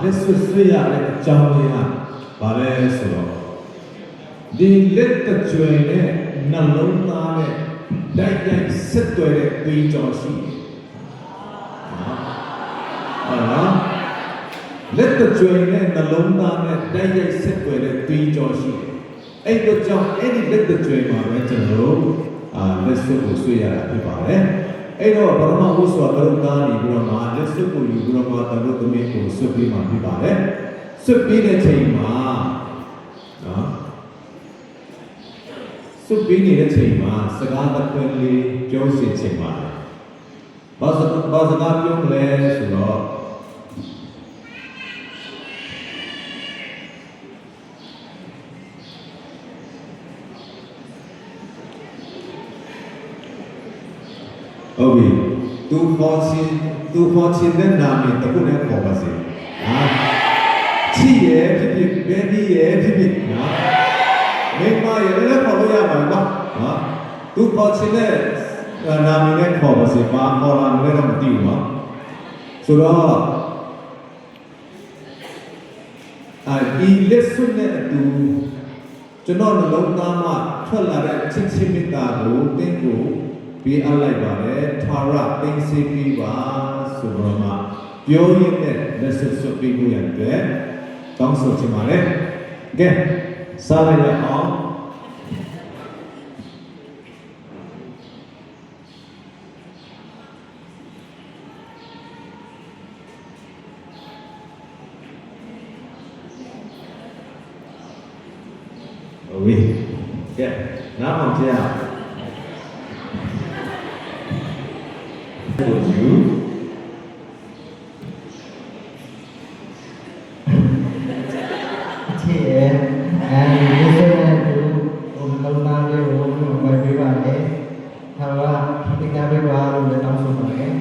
လက်စွပ်ဆွေးရတဲ့အကြောင်းရင်းကဘာလဲဆိုတော့ဒီလက်တကြွယ်နဲ့နှလုံးသားနဲ့တိုက်ရိုက်ဆက်သွယ်တဲ့သွေးကြောရှိတယ်လက်တကြွယ်နဲ့နှလုံးသားနဲ့တိုက်ရိုက်ဆက်သွယ်တဲ့သွေးကြောရှိတယ်။အဲ့တို့ကြောင့်အဲ့ဒီလက်တကြွယ်မှာပဲကျွန်တော်တို့လက်စွပ်ကိုဆွေးရတာဖြစ်ပါတယ်။အဲ့တော့ပရမဥစ္စာတို့သားနေပြီးတော့မှလက်စွပ်ကိုယူပြီးတော့မှတို့သမီးကိုဆွတ်ပြီးမှဖြစ်ပါတယ်။ဆွတ်ပြီးတဲ့ချိန်မှာနော်ဆွတ်ပြီးနေတဲ့ချိန်မှာစကားတစ်ခွန်းလေးပြောစီချိန်ပါဘာစကားပြောမလဲဆိုတော့ဟုတ်ပြီသူခေါ်ချင်းတဲ့နာမည်တစ်ခုနဲ့ခေါ်ပါစေချစ်ရဲ့ဖြစ်ဖြစ်ဘယ်ဒီရဲ့ဖြစ်ဖြစ်နော်မိမရဲ့လည်းခေါ်လို့ရမှာပါနော်သူခေါ်ချင်းတဲ့နာမည်နဲ့ခေါ်ပါစေပါခေါ်လာလည်းတော့မသိဘူးနော်ဆိုတော့ဒီလက်စွပ်နဲ့အတူကျွန်တော်နှလုံးသားမှာထွက်လာတဲ့ချစ်ချင်းမေတ္တာကိုတင်းကိုပေးအပ်လိုက်ပါတယ်ထာဝရသိသိပြီးပါဆိုတော့မှပြောရင်းနဲ့လက်စွပ်စွပ်ပြီးလို့ရတဲ့တောင်းဆိုချင်ပါတယ်ကဲစားလိုက်ရအောင်ဝေးကဲနားအောင်ကြည့်အောင်ကိုယူချစ်ရဲ့ဒီစတဲ့သူဘုံလုံးသားလေးကိုဝယ်ပေးပါလေဒါကဒီကနေ့ပါလို့လည်းတောင်းဆိုပါတယ်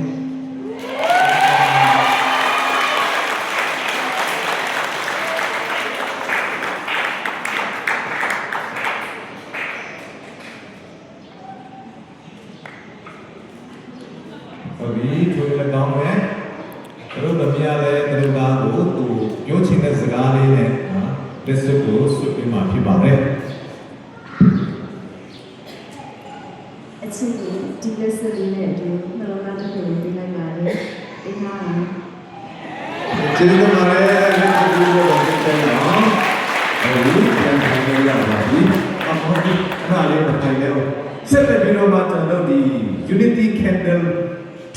ဒီထိုလည်းကောင်းမယ်တို့သမီးရလည်းတို့သားကိုသူပြောချင်တဲ့စကားလေးနဲ့လက်စွပ်ကိုဆွတ်ပြီးမှဖြစ်ပါတယ်အချင်းကိုဒီလက်စလေးနဲ့အတူနှလုံးသားတစ်ခုကိုတင်လိုက်ပါလေတင်ထားပါကျေးဇူးတင်ပါတယ်လက်စွပ်ကိုတင်တယ်နော်အဲဒီပြန်ထိုင်ရပါပြီအမောဒီခါလေးထိုင်လို့ဆက်လက်ပြီးတော့မှကျွန်တော်ဒီ Unity Candle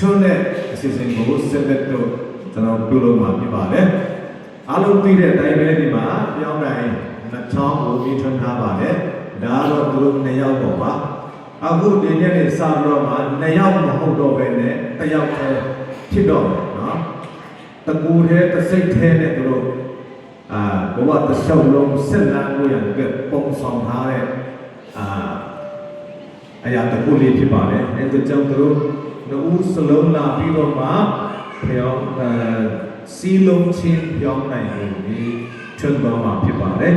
ထုံးတဲ့အစီအစဉ်ကိုဆက်လက်တော့ကျွန်တော်ပြုလုပ်မှာဖြစ်ပါတယ်အားလုံးသိတဲ့အတိုင်းပဲဒီမှာပြောင်းတိုင်းနှချောင်းကိုပြီးထွန်းထားပါတယ်ဒါတော့သူတို့2ယောက်ပေါ့ပါအခုဒီနေ့နဲ့စတော့မှ2ယောက်မဟုတ်တော့ပဲနဲ့1ယောက်တည်းဖြစ်တော့နော်တကူတဲ့တစိတ်သေးနဲ့သူတို့ဘဝတစ်လျှောက်လုံးဆက်လန်းလို့ရတဲ့ပုံဆောင်ထားတဲ့အရာတစ်ခုလေးဖြစ်ပါတယ်အဲဒါကြောင့်သူတို့နှုတ်စလုံးလာပြီးတော့မှပြောင်းစီလုံးချင်းပြောင်းနိုင်လို့ဒီချွတ်တော်မှာဖြစ်ပါတယ်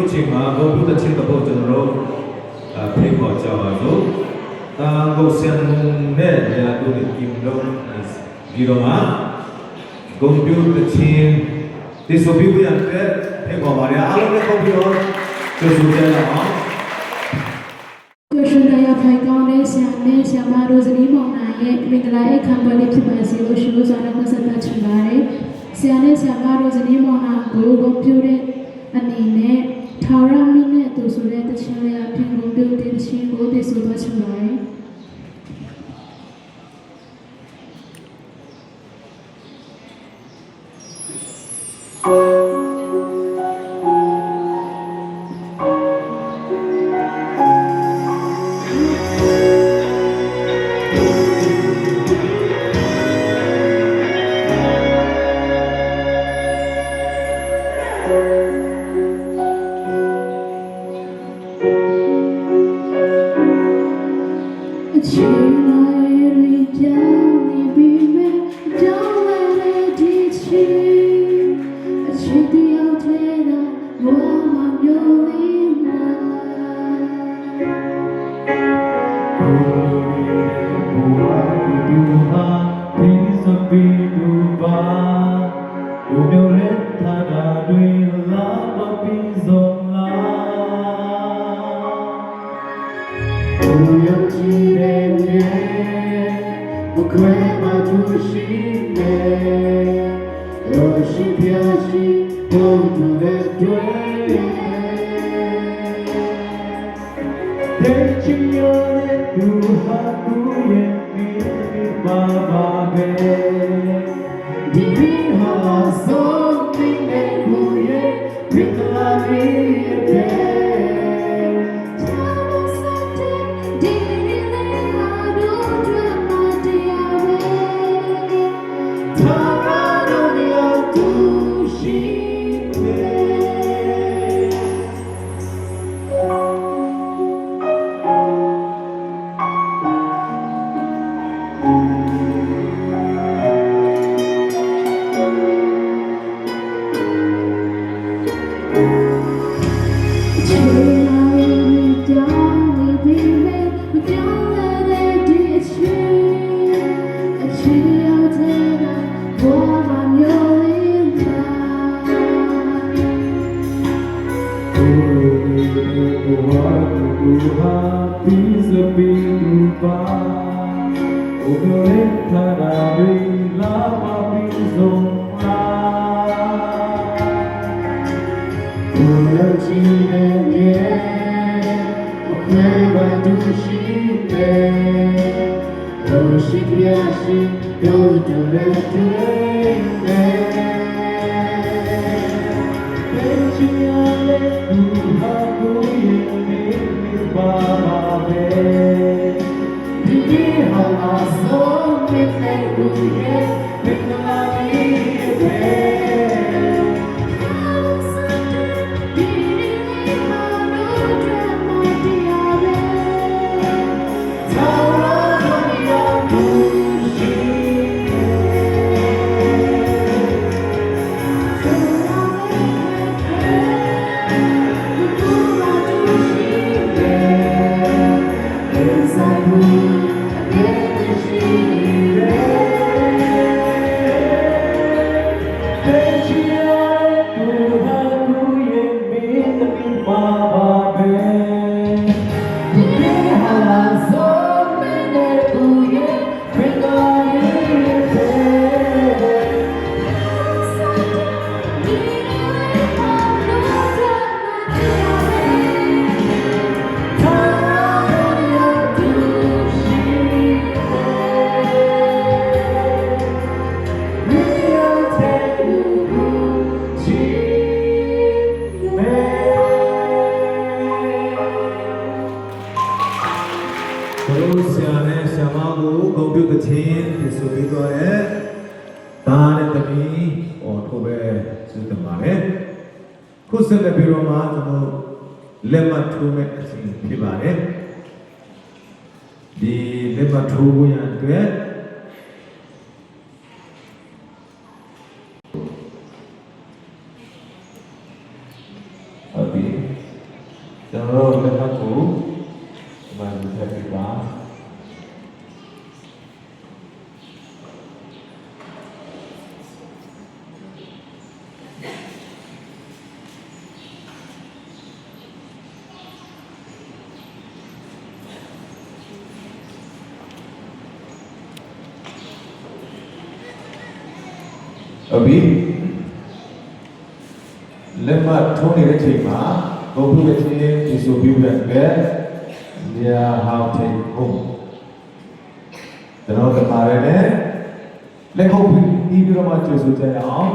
ခုချိန်မှာဘုရားတခြင်းတော့ကျွန်တော်တို့ဖိတ်ခေါ်ကြပါစို့တာဂုတ်ဆန်နဲ့ရာတို့ကိမလုံးဒီတော့မှာကွန်ပျူတာချင်းဒီဆိုပြီးပြန်တဲ့ဖိတ်ခေါ်ပါရအားလုံးနဲ့ကုန်ပြီးတော့ကျေးဇူးတင်ပါပျော်ရွှင်တရားဖိုင်ကောင်းတဲ့ဆရာနဲ့ဆရာမတို့ဇနီးမောင်နှံရဲ့မင်္ဂလာအခမ်းအနားလေးဖြစ်ပါစေလို့ရှိလို့ဆိုတာကိုဆက်သချင်ပါတယ်ဆရာနဲ့ဆရာမတို့ဇနီးမောင်နှံကိုကွန်ပျူတာအနေနဲ့ထာဝရမင်းနဲ့သူဆိုတဲ့တခြင်းလေးအပြင်ကွန်ပျူတာတခြင်းကိုတည်ဆိုသွားချင်ပါတယ် သမီးဟောထိုးပဲစုတပါတယ်ခုဆက်လက်ပြီးတော့မှကျွန်တော်လက်မှတ်ထိုးမဲ့အစီအစဉ်ဖြစ်ပါတယ်ဒီလက်မှတ်ထိုးရန်အတွက်ဟုတ်ပြီကျွန်တော်တို့လက်မှတ်ကိုဒီမှာထည့်ပြပါဟုတ်ပြီလက်မှတ်ထိုးနေတဲ့အချိန်မှာဘုံပြုတဲ့ချင်းဒီဆိုပြုတဲ့ကဲ Yeah how take home ကျွန်တော်တခါရယ်နဲ့လက်ခုပ်ပြီးတော့မှကျေးဇူးတင်အောင်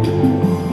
Thank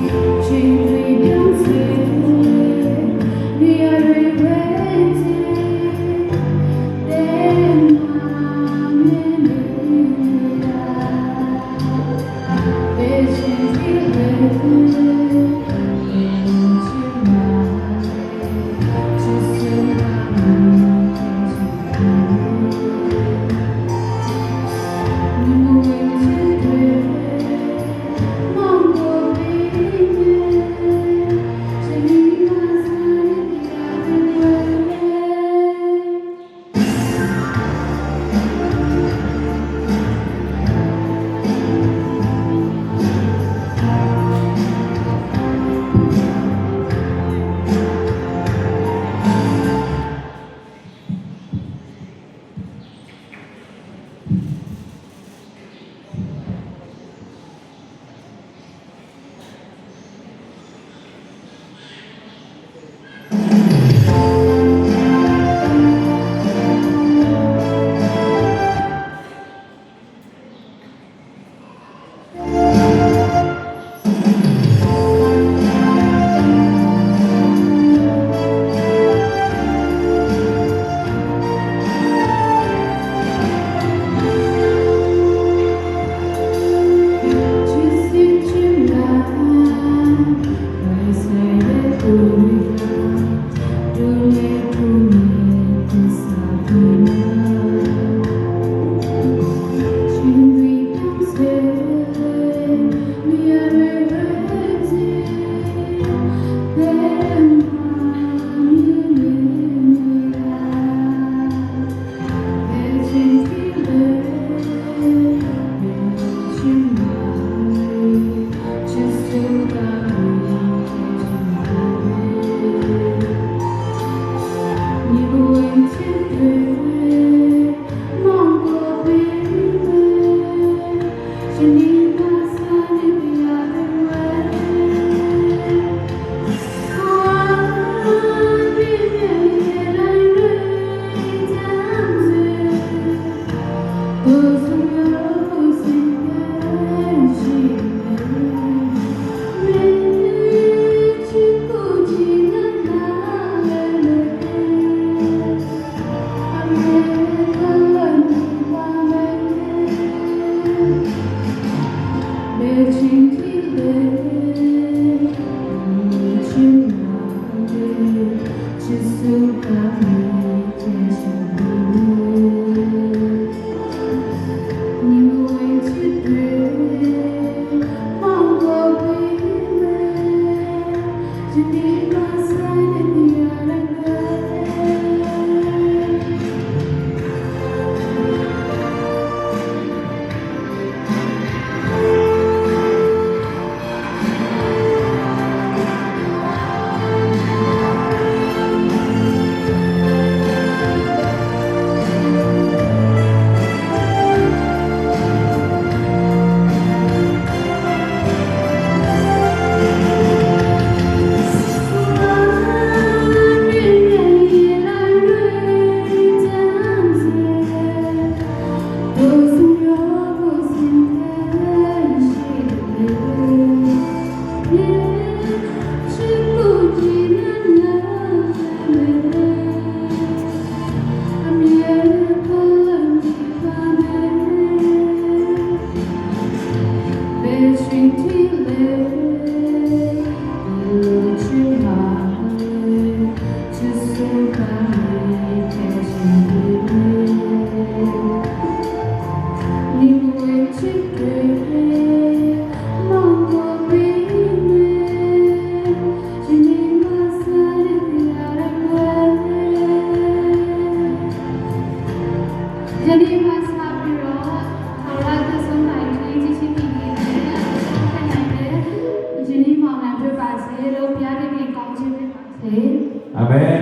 ဟေး အာမင်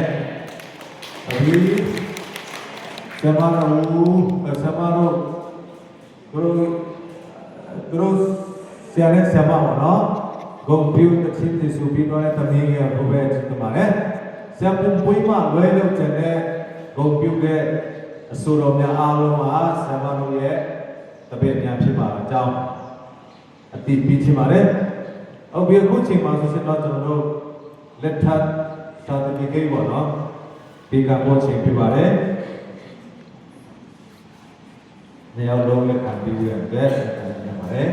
အဘိဆရာမတို့ဆရာမတို့တို့ဆရာနဲ့ဆရာမပါနော်ဂုံပြူတစ်ချင်းတည်းဆိုပြီးတော့လည်းတမင်းရဲ့ဘုပဲချစ်တယ်မှာလေဆရာပုံပွေးမှလွဲလို့ကျန်တဲ့ဂုံပြူတဲ့အဆိုတော်များအားလုံးဟာဆရာမတို့ရဲ့တပည့်များဖြစ်ပါအကြောင်းအတိပေးချင်ပါတယ်ဟုတ်ပြီအခုချိန်မှာဆိုရှင်တော့ကျွန်တော်တို့လက်ထပ်စာတတိကိပေါ့နော်ဒီကပေါ်ချိန်ပြပါတယ်နေရာလုံးလက်ခံပြီးရတဲ့နေပါတယ်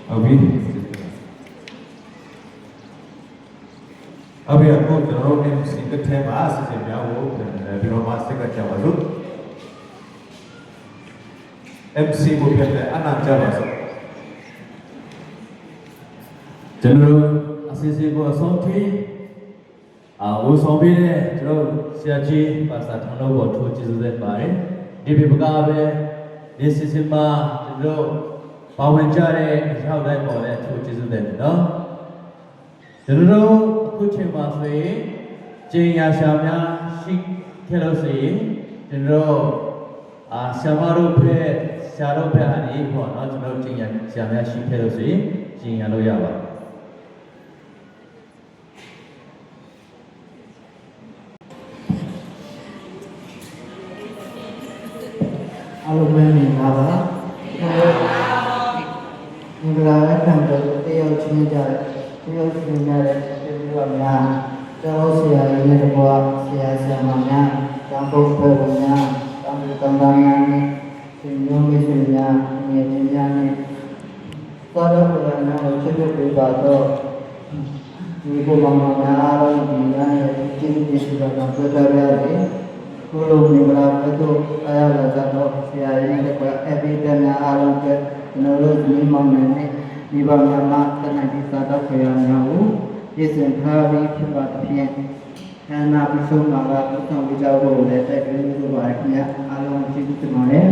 ဟုတ်ပြီအဘိယကိုကျွန်တော်တို့ MC တစ်ထဲမှာအစီအစဉ်များကိုပြီးတော့မှစက်ကကြပါစို့ MC ကိုပြတဲ့အနာကြပါစို့ ကျွန်တော်အစီအစဉ်ကိုအဆုံးထိဝန်ဆောင်ပေးတဲ့ကျွန်တော်ဆရာကြီးပါစတာထောင်းတော်ကိုထိုးကျေးဇူးတင်ပါတယ်ဒီပြပကပဲဒီစီစဉ်မှာကျွန်တော်ပါဝင်ကြတဲ့အထောက်အပံ့ပေါ်တဲ့ထိုးကျေးဇူးတင်တယ်နော်ကျွန်တော်အခုချိန်မှာဆိုရင်ကျင်ညာရှာများရှိခဲ့လို့ဆိုရင်ကျွန်တော်ဆရာမတို့ဖက်ဆရာတို့ဖက်အနေနဲ့ပေါ့နော်ကျွန်တော်ကျင်ညာရှာများရှိခဲ့လို့ဆိုရင်ကျင်ညာလို့ရပါတယ်အားလုံးပဲမြင်ပါပါမင်္ဂလာအခမ်းအနားတယောက်ချင်းကြတဲ့တယောက်ချင်းကြတဲ့ဒီလိုများကျောင်းဆရာကြီးနဲ့တကွာဆရာဆရာမများကျောင်းဘုရားများကျောင်းသူတောင်းတများနဲ့ဒီမျိုးမျိုးတွေများငယ်ချင်းများနဲ့သွားတော့ဘုရားများကိုချစ်ချစ်ပေးပါတော့ဒီကိုမမများအားလုံးဒီများရဲ့ကျေးဇူးတင်ဆိုတာကပြောကြရတယ်ကိုလိုမင်္ဂလာပြုလို့အားရလာကြတော့ဆရာကြီးနဲ့ကအဘိဓမ္မာအားလုံးကကျွန်တော်တို့ဒီမောင်နဲ့ဒီဘာမှမတနိုင်ဒီသာတော့ခေရများကိုပြည့်စုံထားပြီးဖြစ်ပါသဖြင့်ခန္ဓာပြီးဆုံးမှာကဘုရားဝိဇ္ဇာကိုလည်းတိုက်တွန်းလို့ပါခင်ဗျာအားလုံးကျေးဇူးတင်ပါတယ်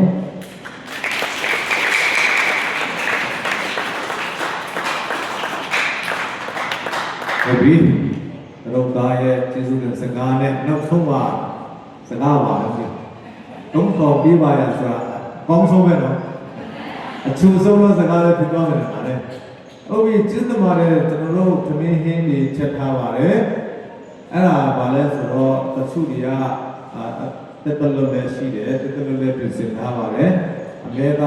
ဟုတ်ပြီတို့သားရဲ့ကျေးဇူးတင်စကားနဲ့နောက်ဆုံးပါစကားပါလို့တုံးတော်ပြပါရဆိုတာကောင်းဆုံးပဲနော်အချူဆုံးသောစကားလည်းဖြစ်သွားတယ်ပါလေဟုတ်ပြီကျေးဇူးပါတယ်ကျွန်တော်တို့သမင်းဟင်းတွေချက်ထားပါတယ်အဲ့ဒါဘာလဲဆိုတော့တချို့တွေကတက်တလုံးလည်းရှိတယ်တက်တလုံးလည်းပြင်ဆင်ထားပါတယ်အမေက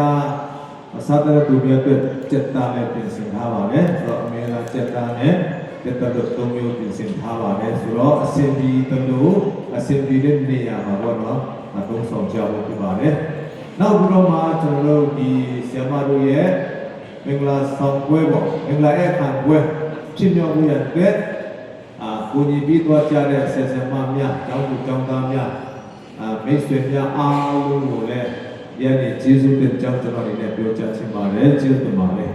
အစားတဲ့သူများအတွက်စက်သားလည်းပြင်ဆင်ထားပါတယ်ဆိုတော့အမေကစက်သားနဲ့တက်တလုံးသုံးမျိုးပြင်ဆင်ထားပါတယ်ဆိုတော့အစင်ဒီတလို့အစင်ဒီတဲ့နေရာမှာပေါ့နော်အသုံးဆောင်ကြဖို့ဖြစ်ပါတယ်နောက်ပြီးတော့မှကျွန်တော်တို့ဒီဆရာမတို့ရဲ့မင်္ဂလာဆောင်ပွဲပေါ့မင်္ဂလာအခမ်းပွဲဖြစ်မြောက်မှုရတဲ့ကိုကြီးပြီးသွားကြတဲ့ဆရာဆရာမများကျောင်းသူကျောင်းသားများမိတ်ဆွေများအားလုံးကိုလည်းယနေ့ကျေးဇူးတင်ကြောင်းကျွန်တော်တို့လည်းပြောကြားချင်ပါတယ်ကျေးဇူးတင်ပါတယ်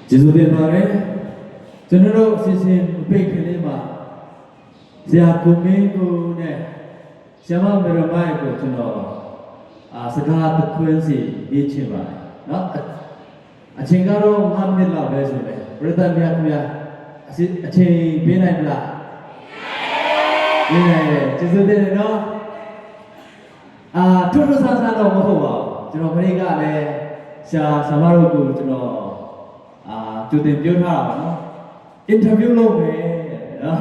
ကျေးဇူးတင်ပါတယ်ကျွန်တော်တို့အစီအစဉ်ပိတ်ကလေးမှာဆရာကိုမင်းကိုနဲ့ဆရာမမေရမိုင်ကိုကျွန်တော်စကားတစ်ခွန်းစီရေးချင်ပါတယ်เนาะအချိန်ကတော့5မိနစ်လောက်ပဲဆိုတယ်ပရိသတ်များခင်ဗျာအချိန်ပေးနိုင်မလားပေးနိုင်တယ်ကျေးဇူးတင်တယ်เนาะထူးထူးဆန်းဆန်းတော့မဟုတ်ပါဘူးကျွန်တော်ခရီးကလည်းဆရာမတို့ကိုကျွန်တော်ကြိုတင်ပြောထားတာပါเนาะအင်တာဗျူးလုပ်မယ်เนาะ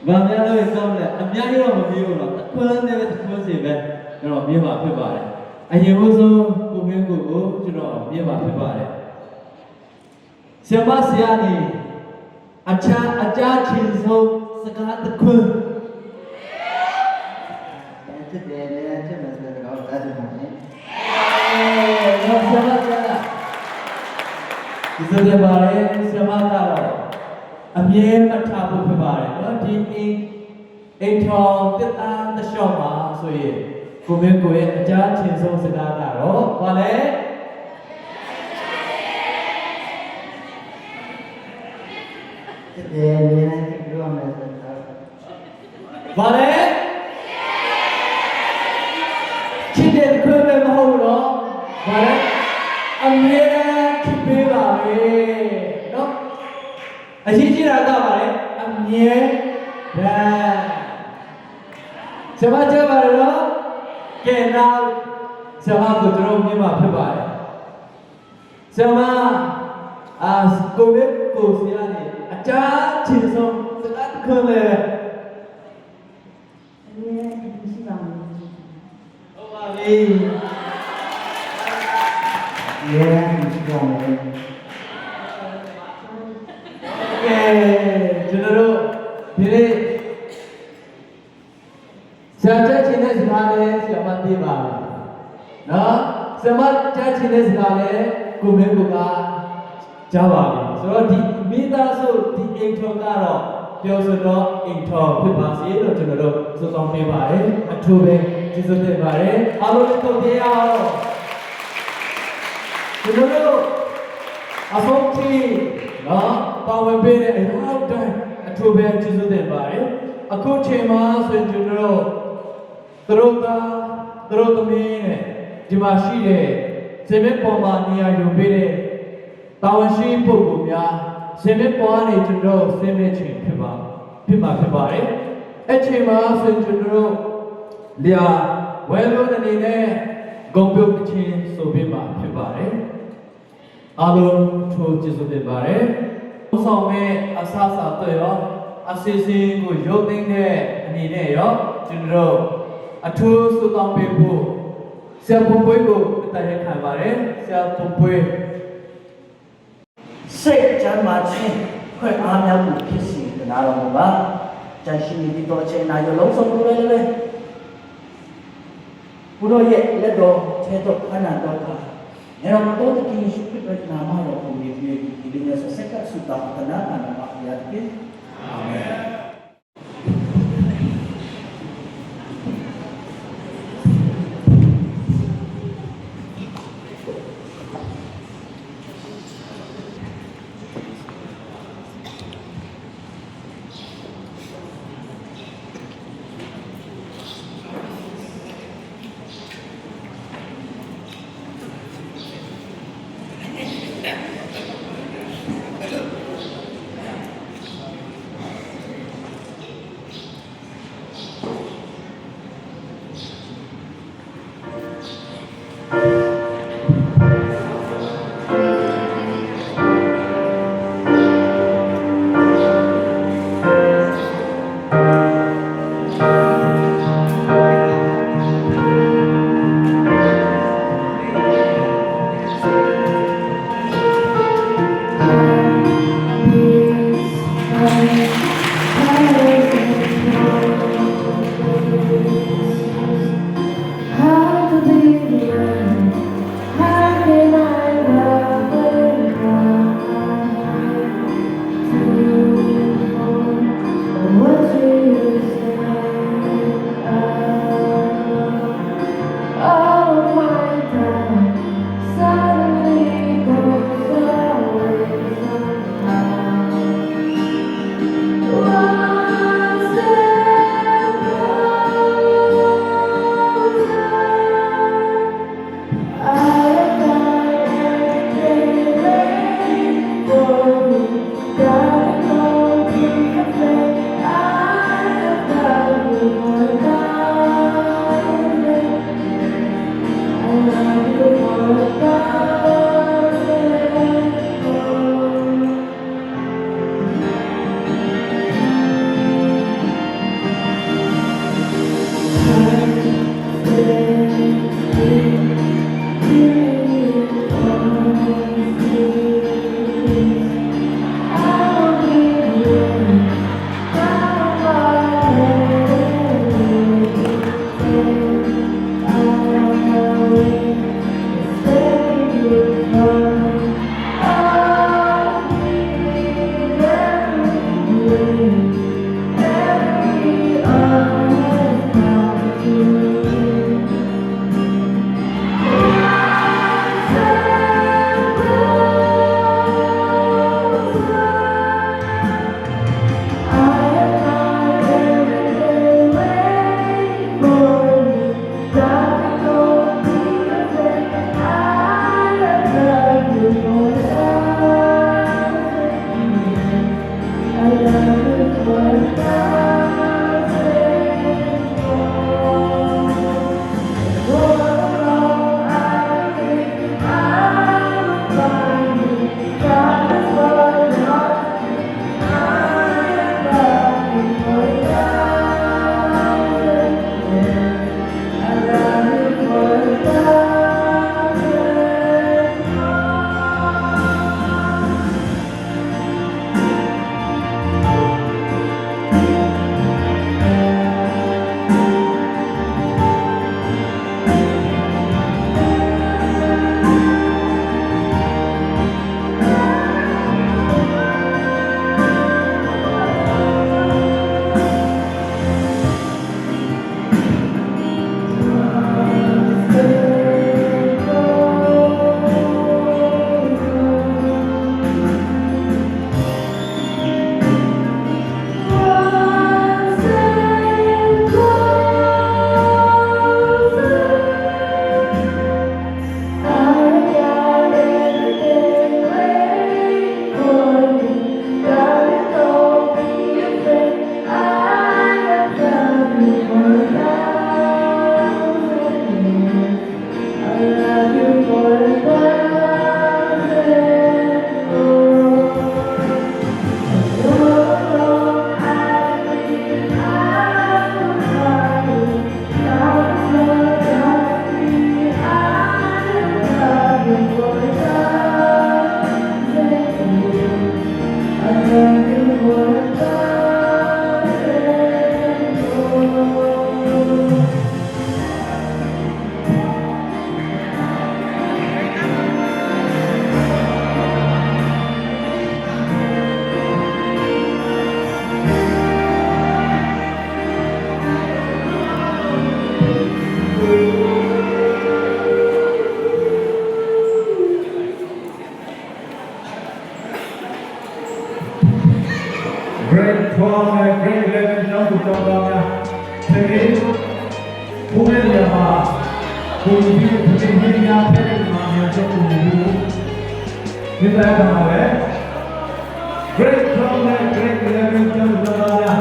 ဘာများလို့ကောင်းလဲအများကြီးတော့မပြေဘူးတော့တစ်ခွန်းနဲ့တစ်ခွန်းစီပဲကျွန်တော်မြင်ပါဖြစ်ပါတယ်အရင်ဆုံးကိုမင်းကိုကျွန်တော်မြင်ပါဖြစ်ပါတယ်ဆရာမဆရာနေအချာချင်းဆုံးစကားတစ်ခွန်းတက်တယ်လည်းချက်မယ်ဆိုတော့တားကြပါနဲ့ဆရာမဒီစတဲ့ပါလေဆရာမကတော့အမြဲမှတ်ထားဖို့ဖြစ်ပါတယ်နော်ဒီအိမ်ထောင်တက်တာတလျှောက်ပါဆိုရင်ကိုမင်းကိုရဲ့အကြားချင်းဆုံးစကားကတော့ဘာလဲ တယ်နည်းနည်းပြောမယ်ဆိုတာ ဘာလဲချစ်တဲ့ခွေးပဲမဟုတ်တော့ဘာလဲအမြဲတမ်းချစ်ပေးပါပဲနော်အရှိကြီးတာကပါလေအမြဲတမ်းစမကြပါတော့ကဲနောက်စမကိုကျွန်တော်မြင်မှာဖြစ်ပါတယ်စမကိုပဲကိုစီရနေအချမ်းချင်ဆုံးစကားတစ်ခုလည်း အမြဲတမ်းရှိပါမယ် ဟုတ်ပါပြီ ရဲပြောမယ် ကဲကျွန်တော်တို့ဒီနေ့ဆရာချက်ချင်းတဲ့စကားလေးဆရာမသိပါဘူးနော်ဆရာမချက်ချင်းတဲ့စကားလေးကိုမင်းကကြားပါပြီဆိုတော့ဒီမိသားစုဒီအိမ်ထောင်ကတော့ပြောဆိုတော့အိမ်ထောင်ဖြစ်ပါစေလို့ကျွန်တော်တို့စုဆောင်ပေးပါတယ်အထူးပဲကျေးဇူးတင်ပါတယ်အားလုံးတို့ပြရအောင်ကျွန်တော်တို့အဆုံးထိနော်ပါဝင်ပေးတဲ့အရာတိုင်းအထူးပဲကျေးဇူးတင်ပါတယ်အခုချိန်မှာဆိုရင်ကျွန်တော်တို့သူတို့သမီးနဲ့ဒီမှာရှိတဲ့ဇေမင်းပေါ်မှာနေရာယူပေးတဲ့တာဝန်ရှိပုဂ္ဂိုလ်များဇေမင်းပေါ်ကနေကျွန်တော်ဆင်းမဲ့ချိန်ဖြစ်ပါတယ်အဲ့ချိန်မှာဆိုရင်ကျွန်တော်တို့လျာဝဲလို့အနေနဲ့ဂုံပြုတ်တစ်ချင်းဆိုပေးမှာဖြစ်ပါတယ်အားလုံးထိုးကျေးဇူးတင်ပါတယ်ဘုဆောင်မဲ့အဆအစာတော့ရောအစီအစဉ်ကိုရုပ်သိမ်းတဲ့အနေနဲ့ရောကျွန်တော်တို့အထူးဆုတောင်းပေးဖို့ဆရာပုံပွေးကိုတည်ရခံပါတယ်ဆရာပုံပွေး စိတ်ချမ်းသာခြင်းခွင့်အားများမှုဖြစ်စီတနာတော်မူပါကျန်ရှိနေသောအချိန်နာရောလုံးစုံကိုလည်းပဲဘုရားရဲ့လက်တော်ခြေတော်ခန္ဓာတော်ကနေရာမှာတော့တကယ်ရှိဖြစ်တဲ့နာမတော်ကိုမြည်ပြီးဒီနေ့ဆက်ဆက်ကဆုတောင်းတနာနာမှာရတဲ့အာမင် Great 12 နဲ့ Great 11ကျောင်းသူကျောင်းသားများဒီနေ့ဘုရားမြတ်မှာဘုရားကြီးဒီနေ့များဖက်တဲ့မှာများချက်ကိုမြည်လို့ဒီတိုင်းပါပဲ Great 12နဲ့ Great 11ကျောင်းသူကျောင်းသားများ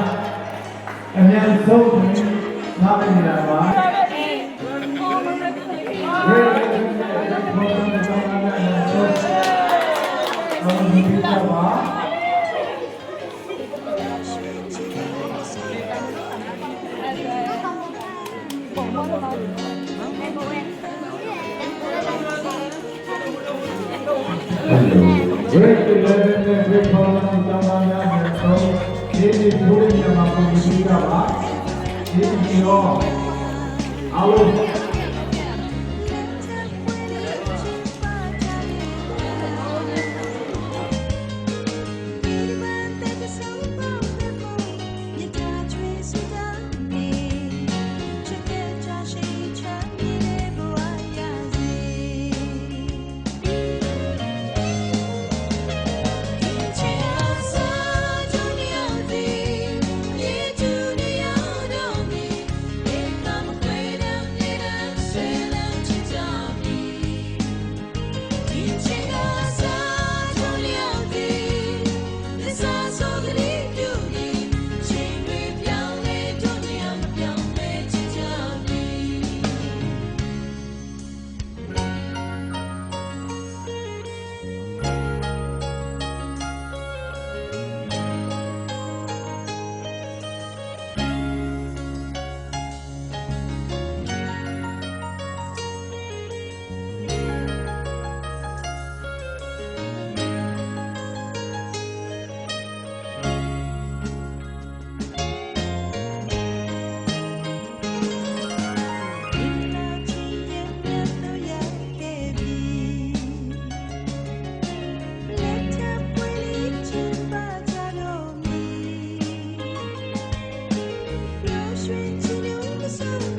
အများဆုံးနားမည်နေတာပါ Great 11နဲ့ Great 12ကျောင်းသားများအများဆုံးနားမည်နေတာပါ Great 11 နဲ့ Great 12ကျောင်းသားများနဲ့ဆုံးဒီနေ့ဘုရားမြတ်မှာပုံစံကပါဒီနေ့ရောအားလုံး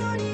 Bye.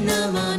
နာမှာ